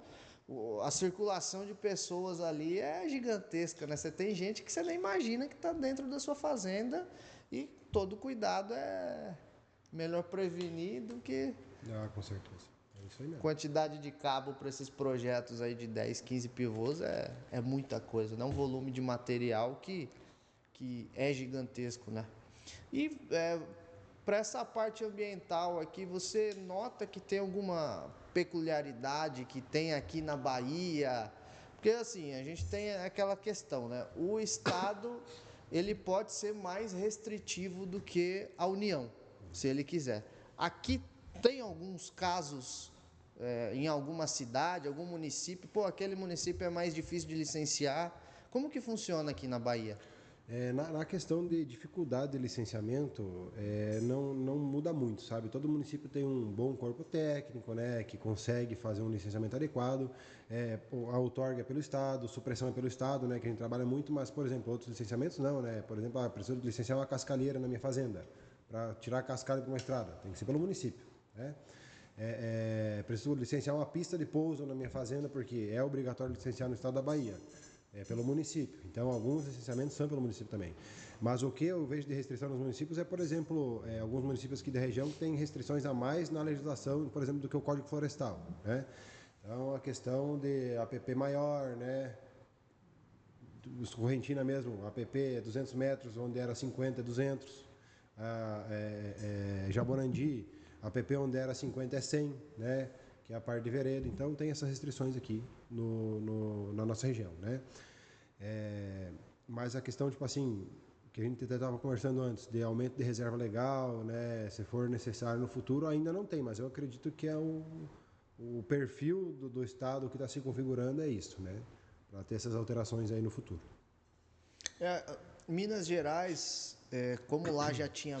a circulação de pessoas ali é gigantesca, né? Você tem gente que você nem imagina que está dentro da sua fazenda e todo cuidado é melhor prevenir do que Ah, com certeza. É isso aí mesmo. quantidade de cabo para esses projetos aí de 10, 15 pivôs é muita coisa, né? Um volume de material que é gigantesco, né? E para essa parte ambiental aqui, você nota que tem alguma peculiaridade que tem aqui na Bahia? Porque assim, a gente tem aquela questão, né? O Estado, ele pode ser mais restritivo do que a União, se ele quiser. Aqui tem alguns casos em alguma cidade, algum município, aquele município é mais difícil de licenciar. Como que funciona aqui na Bahia? Na questão de dificuldade de licenciamento, não muda muito, sabe? Todo município tem um bom corpo técnico, né, que consegue fazer um licenciamento adequado. A outorga é pelo Estado, supressão é pelo Estado, né, que a gente trabalha muito, mas, por exemplo, outros licenciamentos não, né? Por exemplo, preciso licenciar uma cascalheira na minha fazenda, para tirar a cascalha de uma estrada, tem que ser pelo município, né? Preciso licenciar uma pista de pouso na minha fazenda, porque é obrigatório licenciar no estado da Bahia. Pelo município. Então, alguns licenciamentos são pelo município também. Mas o que eu vejo de restrição nos municípios é, por exemplo, alguns municípios aqui da região que têm restrições a mais na legislação, por exemplo, do que o Código Florestal, né? Então, a questão de APP maior, né? Correntina mesmo, APP 200 metros, onde era 50, 200. Jaborandi, APP onde era 50 é 100, né? Que é a parte de vereda. Então, tem essas restrições aqui na nossa região, né? Mas a questão, tipo assim, que a gente estava conversando antes, de aumento de reserva legal, né? Se for necessário no futuro, ainda não tem, mas eu acredito que o perfil do Estado que está se configurando é isso, né? Para ter essas alterações aí no futuro. Minas Gerais, como lá já tinha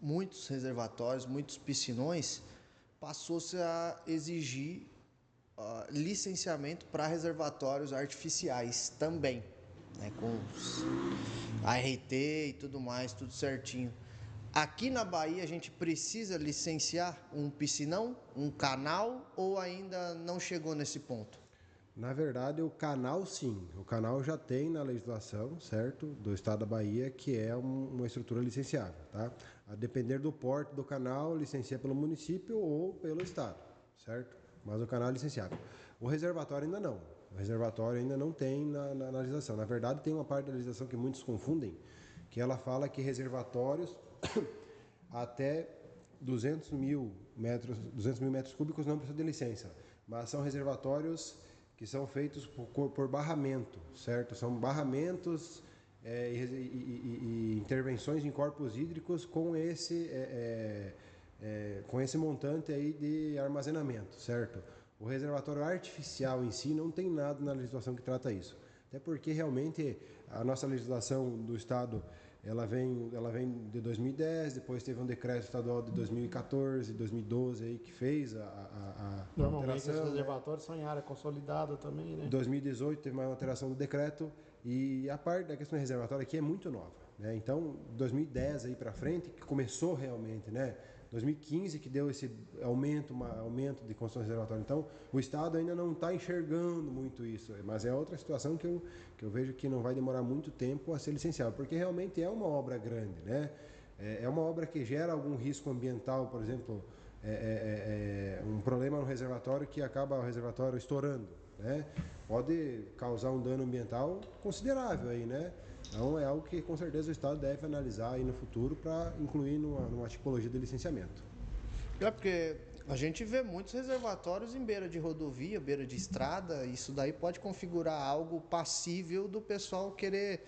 muitos reservatórios, muitos piscinões, passou-se a exigir licenciamento para reservatórios artificiais também, né, com ART e tudo mais, tudo certinho. Aqui na Bahia a gente precisa licenciar um piscinão, um canal, ou ainda não chegou nesse ponto? Na verdade, o canal sim. O canal já tem na legislação, certo? Do Estado da Bahia, que é uma estrutura licenciável, tá? A depender do porte do canal, licencia pelo município ou pelo Estado, certo? Mas o canal é licenciável. O reservatório ainda não. O reservatório ainda não tem na legislação. Na verdade, tem uma parte da legislação que muitos confundem, que ela fala que reservatórios até 200 mil metros cúbicos não precisam de licença, mas são reservatórios que são feitos por barramento, certo? São barramentos e intervenções em corpos hídricos com esse montante aí de armazenamento, certo? O reservatório artificial em si não tem nada na legislação que trata isso. Até porque realmente a nossa legislação do Estado ela vem de 2010, depois teve um decreto estadual de 2014, 2012 aí que fez a Normalmente alteração, os reservatórios são em área consolidada também, né? Em 2018 teve uma alteração do decreto e a parte da questão do reservatório aqui é muito nova, né? Então, 2010 aí para frente que começou realmente, né? 2015 que deu esse aumento de construção de reservatório. Então, o Estado ainda não está enxergando muito isso, mas é outra situação que eu vejo que não vai demorar muito tempo a ser licenciado, porque realmente é uma obra grande, né? É uma obra que gera algum risco ambiental, por exemplo, um problema no reservatório que acaba o reservatório estourando, né? Pode causar um dano ambiental considerável aí, né? Então é algo que com certeza o Estado deve analisar aí no futuro para incluir numa tipologia de licenciamento. É porque a gente vê muitos reservatórios em beira de rodovia, beira de estrada, isso daí pode configurar algo passível do pessoal querer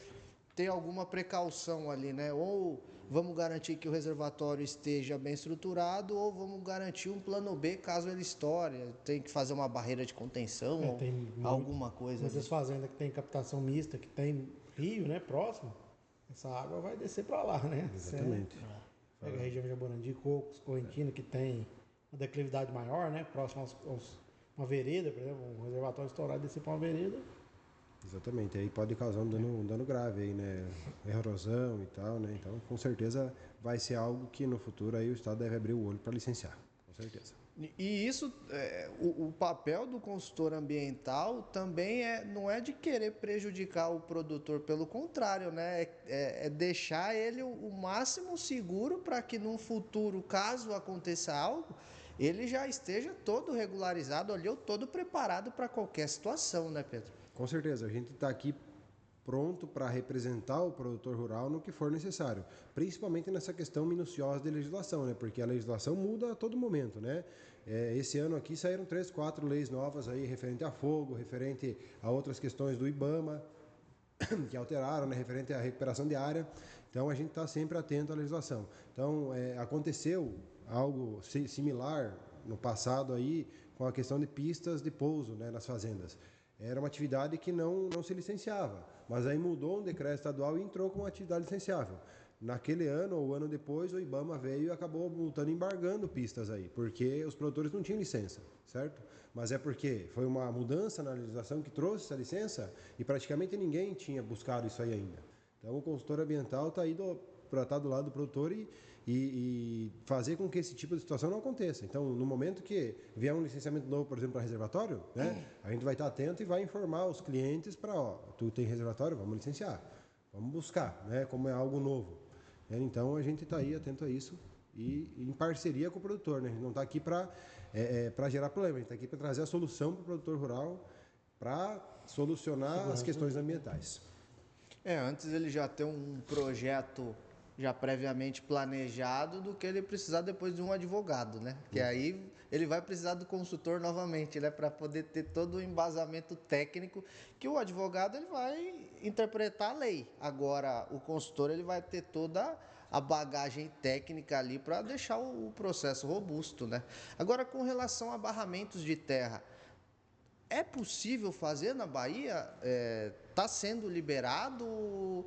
ter alguma precaução ali, né? Ou vamos garantir que o reservatório esteja bem estruturado, ou vamos garantir um plano B caso ele estoure. Tem que fazer uma barreira de contenção, ou Tem alguma coisa. muitas fazendas que tem captação mista, que tem rio, né, próximo. Essa água vai descer para lá, né? Exatamente. Pega a região de Jaborandi, Cocos, Correntina, que tem uma declividade maior, né? Próximo uma vereda, por exemplo, um reservatório estourado descer para uma vereda. Exatamente, aí pode causar um dano grave aí, né? Erosão e tal, né? Então, com certeza vai ser algo que no futuro aí o Estado deve abrir o olho para licenciar, com certeza. E isso, o papel do consultor ambiental também não é de querer prejudicar o produtor, pelo contrário, né? É deixar ele o máximo seguro para que num futuro, caso aconteça algo, ele já esteja todo regularizado ali ou todo preparado para qualquer situação, né, Pedro? Com certeza, a gente está aqui pronto para representar o produtor rural no que for necessário, principalmente nessa questão minuciosa de legislação, né? Porque a legislação muda a todo momento, né? Esse ano aqui saíram 3, 4 leis novas aí referente a fogo, referente a outras questões do IBAMA, que alteraram, né? Referente à recuperação de área. Então a gente está sempre atento à legislação. Então aconteceu algo similar no passado aí com a questão de pistas de pouso, né, nas fazendas. Era uma atividade que não se licenciava, mas aí mudou um decreto estadual e entrou com uma atividade licenciável. Naquele ano ou ano depois, o IBAMA veio e acabou multando, embargando pistas aí, porque os produtores não tinham licença, certo? Mas é porque foi uma mudança na legislação que trouxe essa licença e praticamente ninguém tinha buscado isso aí ainda. Então o consultor ambiental está aí para estar do lado do produtor e fazer com que esse tipo de situação não aconteça. Então, no momento que vier um licenciamento novo, por exemplo, para reservatório, né, a gente vai estar atento e vai informar os clientes para, tu tem reservatório, vamos licenciar, vamos buscar, né, como é algo novo. Então, a gente está aí atento a isso e em parceria com o produtor, né? A gente não está aqui para gerar problema, a gente está aqui para trazer a solução para o produtor rural para solucionar as questões ambientais. Antes ele já ter um projeto já previamente planejado do que ele precisar depois de um advogado, né? Que aí ele vai precisar do consultor novamente, né? Para poder ter todo o embasamento técnico, que o advogado ele vai interpretar a lei. Agora, o consultor ele vai ter toda a bagagem técnica ali para deixar o processo robusto, né? Agora, com relação a barramentos de terra, é possível fazer na Bahia? Está sendo liberado?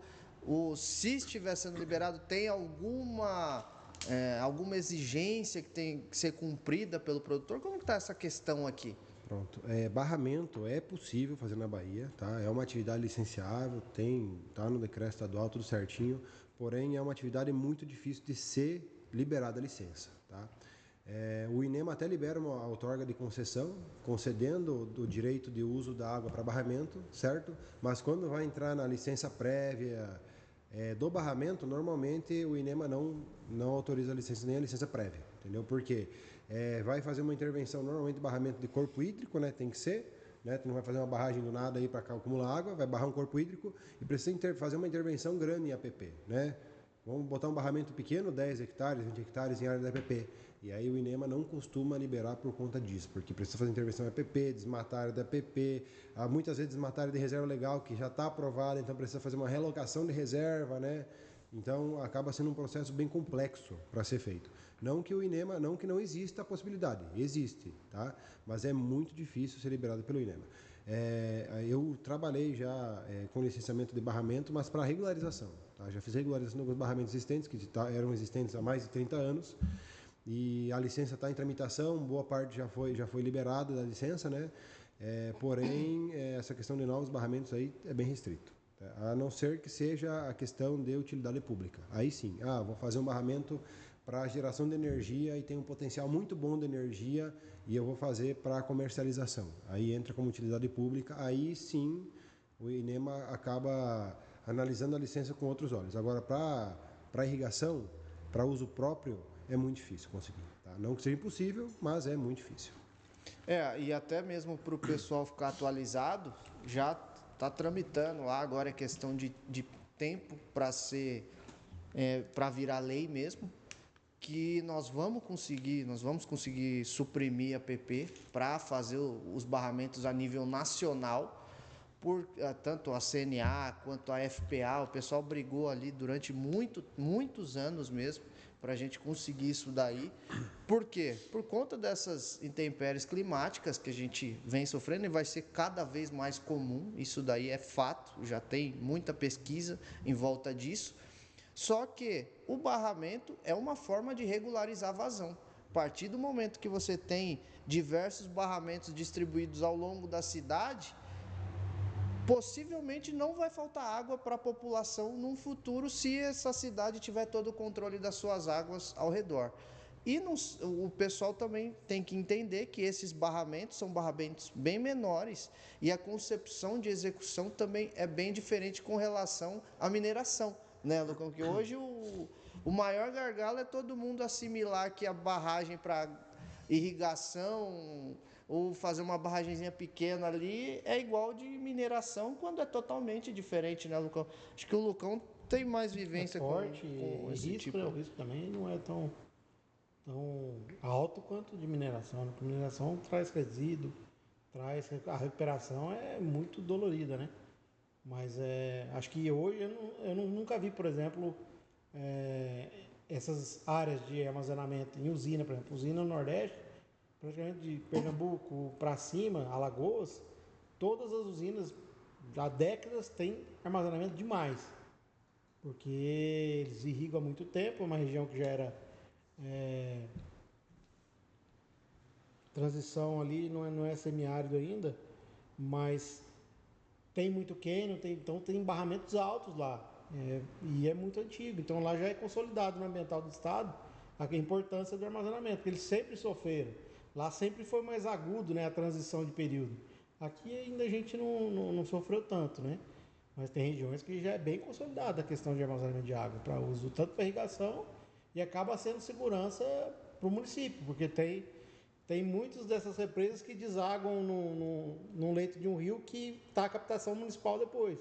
Se estiver sendo liberado, tem alguma exigência que tem que ser cumprida pelo produtor? Como está essa questão aqui? Pronto. Barramento é possível fazer na Bahia, tá? É uma atividade licenciável, tá no decreto estadual, tudo certinho, porém é uma atividade muito difícil de ser liberada a licença, tá? O INEMA até libera uma outorga de concessão, concedendo o direito de uso da água para barramento, certo? Mas quando vai entrar na licença prévia do barramento, normalmente o INEMA não autoriza a licença nem a licença prévia, entendeu? Por quê? Vai fazer uma intervenção, normalmente de barramento de corpo hídrico, né? Tem que ser, né? Tu não vai fazer uma barragem do nada aí para acumular água, vai barrar um corpo hídrico e precisa fazer uma intervenção grande em APP, né? Vamos botar um barramento pequeno, 10 hectares, 20 hectares em área da APP. E aí o INEMA não costuma liberar por conta disso, porque precisa fazer intervenção em APP, desmatar a área da APP, muitas vezes desmatar a área de reserva legal, que já está aprovada, então precisa fazer uma relocação de reserva, né? Então acaba sendo um processo bem complexo para ser feito. Não que o INEMA, não que não exista a possibilidade, existe, tá? Mas é muito difícil ser liberado pelo INEMA. Eu trabalhei já com licenciamento de barramento, mas para regularização, tá? Já fiz regularização de alguns barramentos existentes, que eram existentes há mais de 30 anos, e a licença está em tramitação, boa parte já foi liberada da licença, né? Porém, essa questão de novos barramentos aí é bem restrito. A não ser que seja a questão de utilidade pública. Aí sim, vou fazer um barramento para geração de energia e tem um potencial muito bom de energia e eu vou fazer para comercialização. Aí entra como utilidade pública, aí sim o INEMA acaba analisando a licença com outros olhos. Agora, para irrigação, para uso próprio, é muito difícil conseguir. Tá? Não que seja impossível, mas é muito difícil. E até mesmo para o pessoal ficar atualizado, já está tramitando lá, agora é questão de tempo para para virar lei mesmo, que nós vamos conseguir suprimir a PP para fazer os barramentos a nível nacional, tanto a CNA quanto a FPA, o pessoal brigou ali durante muitos anos mesmo, para a gente conseguir isso daí. Por quê? Por conta dessas intempéries climáticas que a gente vem sofrendo e vai ser cada vez mais comum, isso daí é fato, já tem muita pesquisa em volta disso. Só que o barramento é uma forma de regularizar a vazão. A partir do momento que você tem diversos barramentos distribuídos ao longo da cidade, possivelmente não vai faltar água para a população num futuro se essa cidade tiver todo o controle das suas águas ao redor. E o pessoal também tem que entender que esses barramentos são barramentos bem menores e a concepção de execução também é bem diferente com relação à mineração, né, Lucão? Que hoje o maior gargalo é todo mundo assimilar que a barragem para irrigação ou fazer uma barragemzinha pequena ali é igual de mineração, quando é totalmente diferente, né, Lucão? Acho que o Lucão tem mais vivência forte, com esse risco, tipo. né? O risco também não é tão alto quanto de mineração, né? Porque mineração traz resíduo, a recuperação é muito dolorida, né? Mas acho que hoje eu nunca vi, por exemplo, essas áreas de armazenamento em usina, por exemplo, usina no Nordeste, praticamente de Pernambuco para cima, Alagoas, todas as usinas há décadas têm armazenamento demais, porque eles irrigam há muito tempo, uma região que já era transição ali, não é semiárido ainda, mas tem muito cânion, então tem barramentos altos lá, e é muito antigo, então lá já é consolidado no ambiental do estado a importância do armazenamento, porque eles sempre sofreram, lá sempre foi mais agudo, né, a transição de período, aqui ainda a gente não sofreu tanto, né, mas tem regiões que já é bem consolidada a questão de armazenamento de água para uso tanto para irrigação e acaba sendo segurança para o município, porque tem muitas dessas represas que desaguam num leito de um rio que está a captação municipal depois.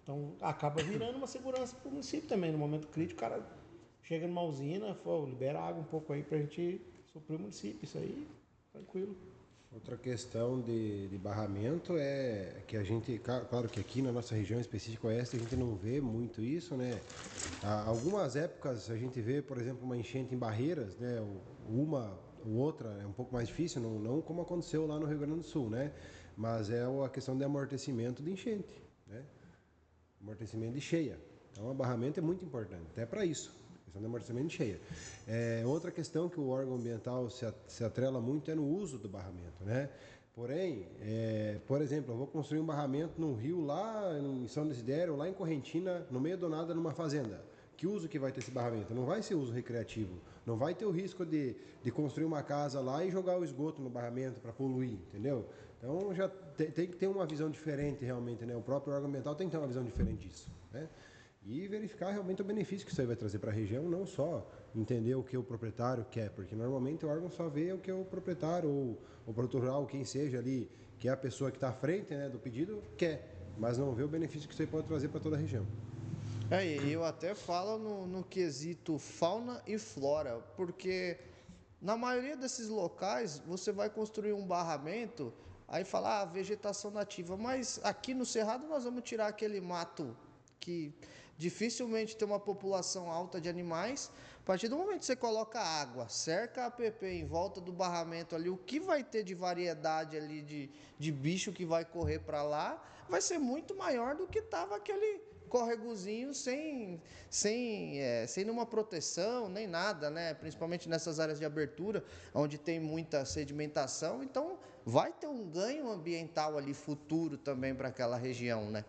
Então acaba virando uma segurança para o município também. No momento crítico, o cara chega numa usina, libera água um pouco aí para a gente suprir o município. Isso aí, tranquilo. Outra questão de barramento é que a gente, claro que aqui na nossa região específica oeste, a gente não vê muito isso, né? Algumas épocas a gente vê, por exemplo, uma enchente em Barreiras, né? Uma ou outra é um pouco mais difícil, não como aconteceu lá no Rio Grande do Sul, né? Mas é a questão de amortecimento de enchente, né? Amortecimento de cheia. Então, o barramento é muito importante, até para isso. Questão de amortecimento de cheia. Outra questão que o órgão ambiental se atrela muito é no uso do barramento, né? Porém, por exemplo, eu vou construir um barramento num rio lá em São Desidério, lá em Correntina, no meio do nada, numa fazenda. Que uso que vai ter esse barramento? Não vai ser uso recreativo. Não vai ter o risco de construir uma casa lá e jogar o esgoto no barramento para poluir, entendeu? Então já tem que ter uma visão diferente realmente, né? O próprio órgão ambiental tem que ter uma visão diferente disso, né? E verificar realmente o benefício que isso aí vai trazer para a região, não só entender o que o proprietário quer, porque normalmente o órgão só vê o que o proprietário ou o produtor rural, quem seja ali, que é a pessoa que está à frente, né, do pedido, quer, mas não vê o benefício que isso aí pode trazer para toda a região. E eu até falo no quesito fauna e flora, porque na maioria desses locais você vai construir um barramento, aí fala, vegetação nativa, mas aqui no Cerrado nós vamos tirar aquele mato que dificilmente tem uma população alta de animais. A partir do momento que você coloca água, cerca a APP em volta do barramento ali, o que vai ter de variedade ali de bicho que vai correr para lá vai ser muito maior do que estava aquele corregozinho sem nenhuma proteção, nem nada, né? Principalmente nessas áreas de abertura, onde tem muita sedimentação. Então, vai ter um ganho ambiental ali futuro também para aquela região, né?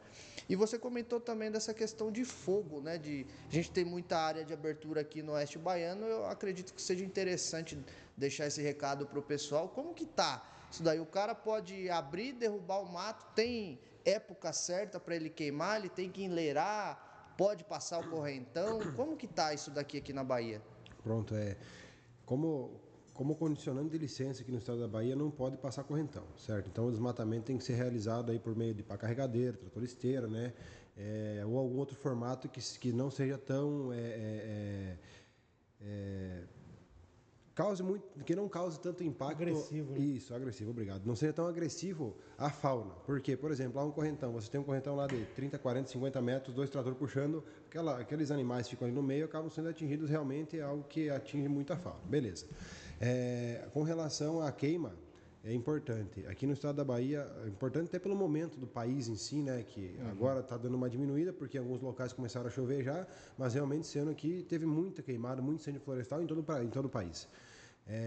E você comentou também dessa questão de fogo, né? A gente tem muita área de abertura aqui no Oeste Baiano. Eu acredito que seja interessante deixar esse recado para o pessoal. Como que tá isso daí? O cara pode abrir, derrubar o mato, tem época certa para ele queimar, ele tem que enleirar, pode passar o correntão. Como que tá isso daqui aqui na Bahia? Pronto, como condicionante de licença aqui no estado da Bahia não pode passar correntão, certo? Então o desmatamento tem que ser realizado aí por meio de pá carregadeira, trator esteira, né? Ou algum outro formato que não seja tão que não cause tanto impacto. Agressivo, né? Isso, agressivo, obrigado. Não seja tão agressivo à fauna. Porque, por exemplo, há um correntão, você tem um correntão lá de 30, 40, 50 metros, 2 tratores puxando, aqueles animais que ficam ali no meio acabam sendo atingidos, realmente é algo que atinge muita fauna. Beleza. Com relação à queima, é importante. Aqui no estado da Bahia, é importante até pelo momento do país em si, né? Que agora está dando uma diminuída, porque em alguns locais começaram a chover já, mas realmente esse ano aqui teve muita queimada, muito incêndio florestal em todo o país.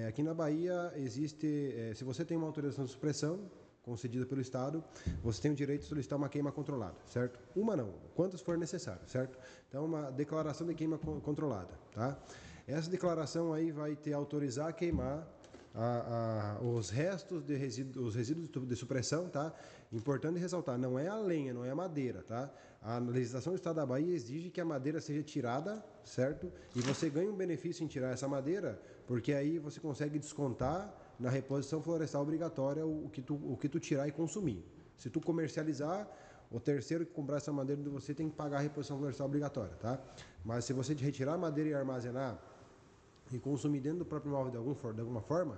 Aqui na Bahia existe, se você tem uma autorização de supressão concedida pelo Estado, você tem o direito de solicitar uma queima controlada, certo? Uma não, quantas for necessário, certo? Então, uma declaração de queima controlada, tá? Essa declaração aí vai te autorizar a queimar os restos de resíduos, os resíduos de supressão, tá? Importante ressaltar, não é a lenha, não é a madeira, tá? A legislação do Estado da Bahia exige que a madeira seja tirada, certo? E você ganha um benefício em tirar essa madeira, porque aí você consegue descontar na reposição florestal obrigatória o que tu tirar e consumir. Se tu comercializar, o terceiro que comprar essa madeira de você tem que pagar a reposição florestal obrigatória, tá? Mas se você retirar a madeira e armazenar e consumir dentro do próprio imóvel de alguma forma,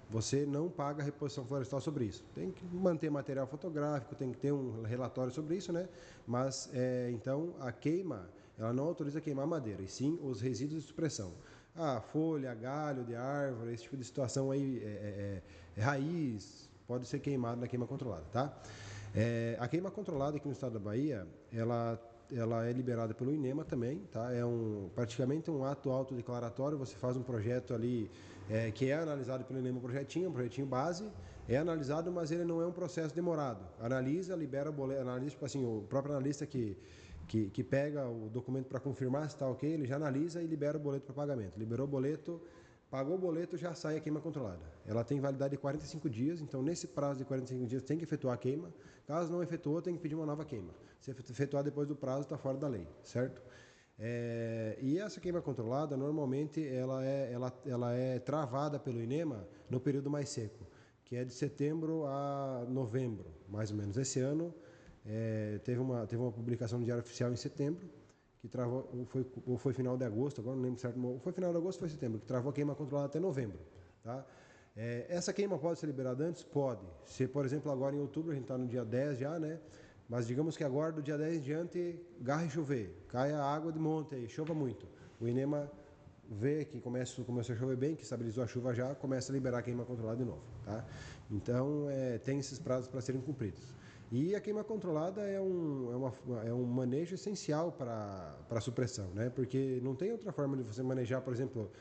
você não paga a reposição florestal sobre isso. Tem que manter material fotográfico, tem que ter um relatório sobre isso, né? Mas, então, a queima, ela não autoriza queimar madeira, e sim os resíduos de supressão. Folha, galho de árvore, esse tipo de situação aí, raiz, pode ser queimado na queima controlada, tá? A queima controlada aqui no estado da Bahia, ela é liberada pelo INEMA também, tá? Praticamente um ato autodeclaratório, você faz um projeto ali que é analisado pelo INEMA, um projetinho base, é analisado, mas ele não é um processo demorado. Analisa, libera o boleto, analisa, tipo assim, o próprio analista que pega o documento para confirmar se está ok, ele já analisa e libera o boleto para pagamento. Liberou o boleto, pagou o boleto, já sai a queima controlada. Ela tem validade de 45 dias, então nesse prazo de 45 dias tem que efetuar a queima. Caso não efetuou, tem que pedir uma nova queima. Se efetuar depois do prazo, está fora da lei, certo? E essa queima controlada, normalmente, ela é travada pelo INEMA no período mais seco, que é de setembro a novembro, mais ou menos. Esse ano, teve uma publicação no Diário Oficial em setembro, que travou, ou foi final de agosto, agora não lembro certo, ou foi final de agosto ou foi setembro, que travou a queima controlada até novembro, tá? Essa queima pode ser liberada antes? Pode. Se, por exemplo, agora em outubro, a gente está no dia 10 já, né? Mas digamos que agora, do dia 10 em diante, garra e chover, caia água de monte aí, chova muito. O INEMA vê que começou a chover bem, que estabilizou a chuva já, começa a liberar a queima controlada de novo, tá? Então, tem esses prazos para serem cumpridos. E a queima controlada é um manejo essencial para a supressão, né? Porque não tem outra forma de você manejar, por exemplo,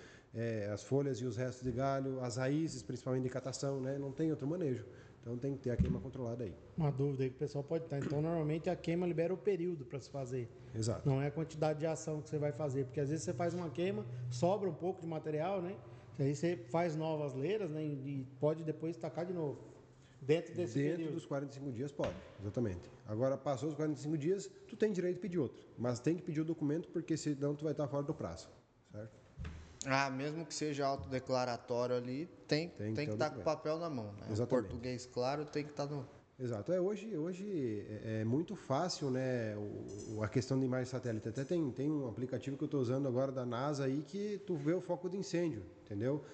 as folhas e os restos de galho, as raízes, principalmente de catação, né? Não tem outro manejo. Então tem que ter a queima controlada aí. Uma dúvida aí que o pessoal pode estar. Então, normalmente a queima libera o período para se fazer. Exato. Não é a quantidade de ação que você vai fazer. Porque às vezes você faz uma queima, sobra um pouco de material, né? Aí você faz novas leiras, né? E pode depois tacar de novo. Dentro desse período. Dos 45 dias pode, exatamente. Agora, passou os 45 dias, tu tem direito de pedir outro. Mas tem que pedir o documento, porque senão tu vai estar fora do prazo. Certo? Mesmo que seja autodeclaratório ali, tem que estar com o papel na mão. Né? O português, claro, tem que estar no... Exato. Hoje é muito fácil, né, a questão de imagem satélite. Até tem um aplicativo que eu estou usando agora da NASA aí que tu vê o foco de incêndio, entendeu?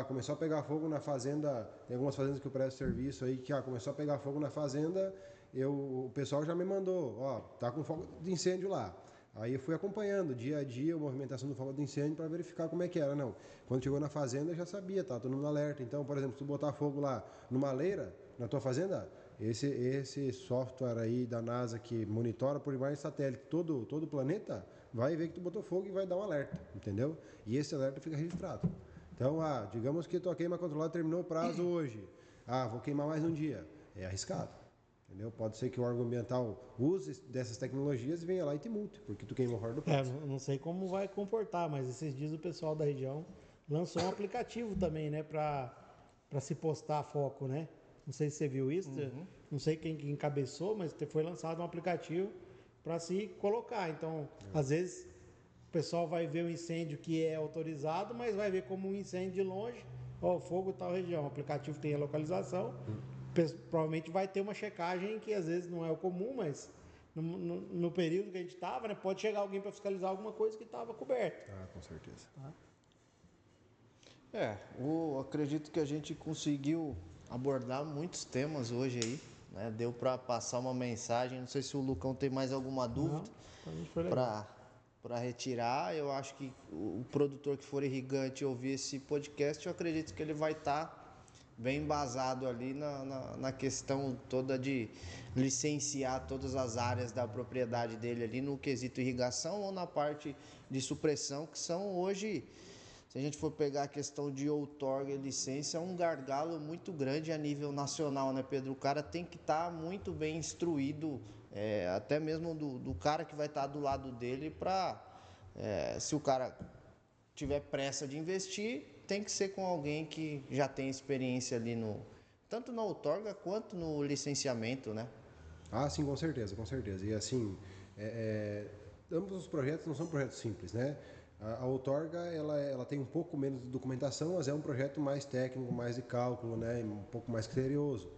Começou a pegar fogo na fazenda, tem algumas fazendas que eu presto serviço aí que começou a pegar fogo na fazenda, o pessoal já me mandou, tá com foco de incêndio lá. Aí eu fui acompanhando dia a dia a movimentação do fogo de incêndio para verificar como é que era. Não, quando chegou na fazenda eu já sabia, tá todo mundo alerta. Então, por exemplo, se tu botar fogo lá numa leira na tua fazenda, esse software aí da NASA que monitora por imagem satélite todo o planeta, vai ver que tu botou fogo e vai dar um alerta, entendeu? E esse alerta fica registrado. Então, digamos que tua queima controlada terminou o prazo hoje. Vou queimar mais um dia. É arriscado, entendeu? Pode ser que o órgão ambiental use dessas tecnologias e venha lá e te multe, porque tu queimou fora do prazo. Não sei como vai comportar, mas esses dias o pessoal da região lançou um aplicativo também, né? Para se postar foco, né? Não sei se você viu isso, não sei quem encabeçou, mas foi lançado um aplicativo para se colocar. Então, às vezes, o pessoal vai ver o incêndio que é autorizado, mas vai ver como um incêndio de longe, o fogo tal região. O aplicativo tem a localização, provavelmente vai ter uma checagem que às vezes não é o comum, mas no período que a gente estava, né, pode chegar alguém para fiscalizar alguma coisa que estava coberta. Com certeza. Eu acredito que a gente conseguiu abordar muitos temas hoje aí, né? Deu para passar uma mensagem. Não sei se o Lucão tem mais alguma dúvida para retirar. Eu acho que o produtor que for irrigante ouvir esse podcast, eu acredito que ele vai estar bem embasado ali na questão toda de licenciar todas as áreas da propriedade dele ali no quesito irrigação ou na parte de supressão, que são hoje... Se a gente for pegar a questão de outorga e licença, é um gargalo muito grande a nível nacional, né, Pedro? O cara tem que estar muito bem instruído, até mesmo do cara que vai estar do lado dele, para, se o cara tiver pressa de investir, tem que ser com alguém que já tem experiência ali tanto na outorga quanto no licenciamento, né? Sim, com certeza, com certeza. E assim, ambos os projetos não são projetos simples, né? A outorga, ela tem um pouco menos de documentação, mas é um projeto mais técnico, mais de cálculo, né? Um pouco mais criterioso.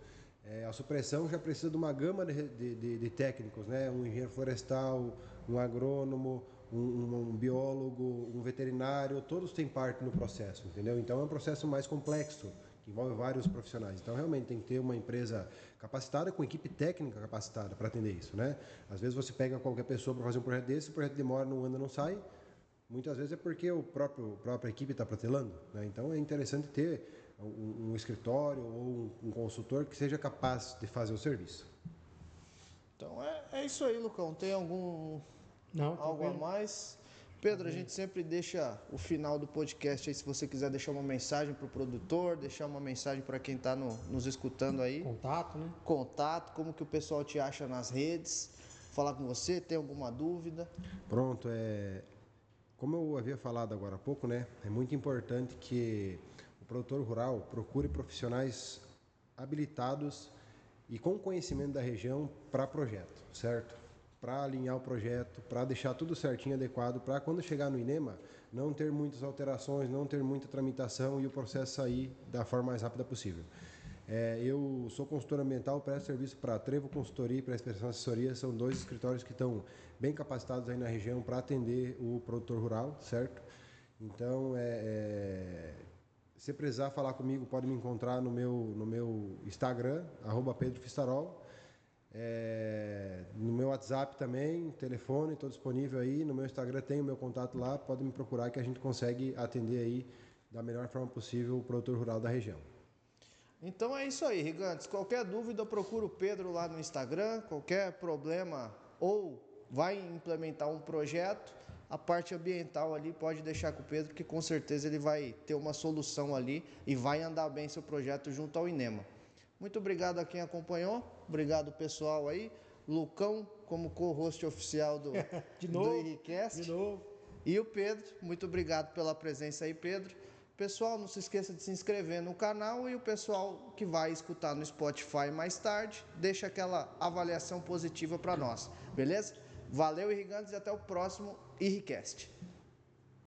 A supressão já precisa de uma gama de técnicos, né? Um engenheiro florestal, um agrônomo, um biólogo, um veterinário, todos têm parte no processo, entendeu? Então é um processo mais complexo, que envolve vários profissionais. Então realmente tem que ter uma empresa capacitada, com equipe técnica capacitada para atender isso, né? Às vezes você pega qualquer pessoa para fazer um projeto desse, o projeto demora, não anda, não sai. Muitas vezes é porque a própria equipe está protelando, né? Então é interessante ter um escritório ou um consultor que seja capaz de fazer o serviço. Então é isso aí, Lucão. Tem algo a mais? Pedro, a gente sempre deixa o final do podcast aí, se você quiser deixar uma mensagem para o produtor, deixar uma mensagem para quem está nos escutando aí. Contato, né? Contato, como que o pessoal te acha nas redes, falar com você, tem alguma dúvida? Pronto, como eu havia falado agora há pouco, né? É muito importante que o produtor rural procure profissionais habilitados e com conhecimento da região para projeto, certo? Para alinhar o projeto, para deixar tudo certinho, adequado, para quando chegar no INEMA não ter muitas alterações, não ter muita tramitação e o processo sair da forma mais rápida possível. Eu sou consultor ambiental, presto serviço para a Trevo Consultoria e para a Expressão Assessoria, são 2 escritórios que estão bem capacitados aí na região para atender o produtor rural, certo? Então, se precisar falar comigo, pode me encontrar no meu Instagram, @PedroFistarol, no meu WhatsApp também, telefone, estou disponível aí, no meu Instagram tem o meu contato lá, pode me procurar que a gente consegue atender aí da melhor forma possível o produtor rural da região. Então é isso aí, irrigantes. Qualquer dúvida, procura o Pedro lá no Instagram. Qualquer problema ou vai implementar um projeto, a parte ambiental ali pode deixar com o Pedro, que com certeza ele vai ter uma solução ali e vai andar bem seu projeto junto ao INEMA. Muito obrigado a quem acompanhou. Obrigado, pessoal aí. Lucão, como co-host oficial do, De novo, do Henricast. de novo. E o Pedro. Muito obrigado pela presença aí, Pedro. Pessoal, não se esqueça de se inscrever no canal e o pessoal que vai escutar no Spotify mais tarde, deixa aquela avaliação positiva para nós. Beleza? Valeu, irrigantes, e até o próximo Henricast.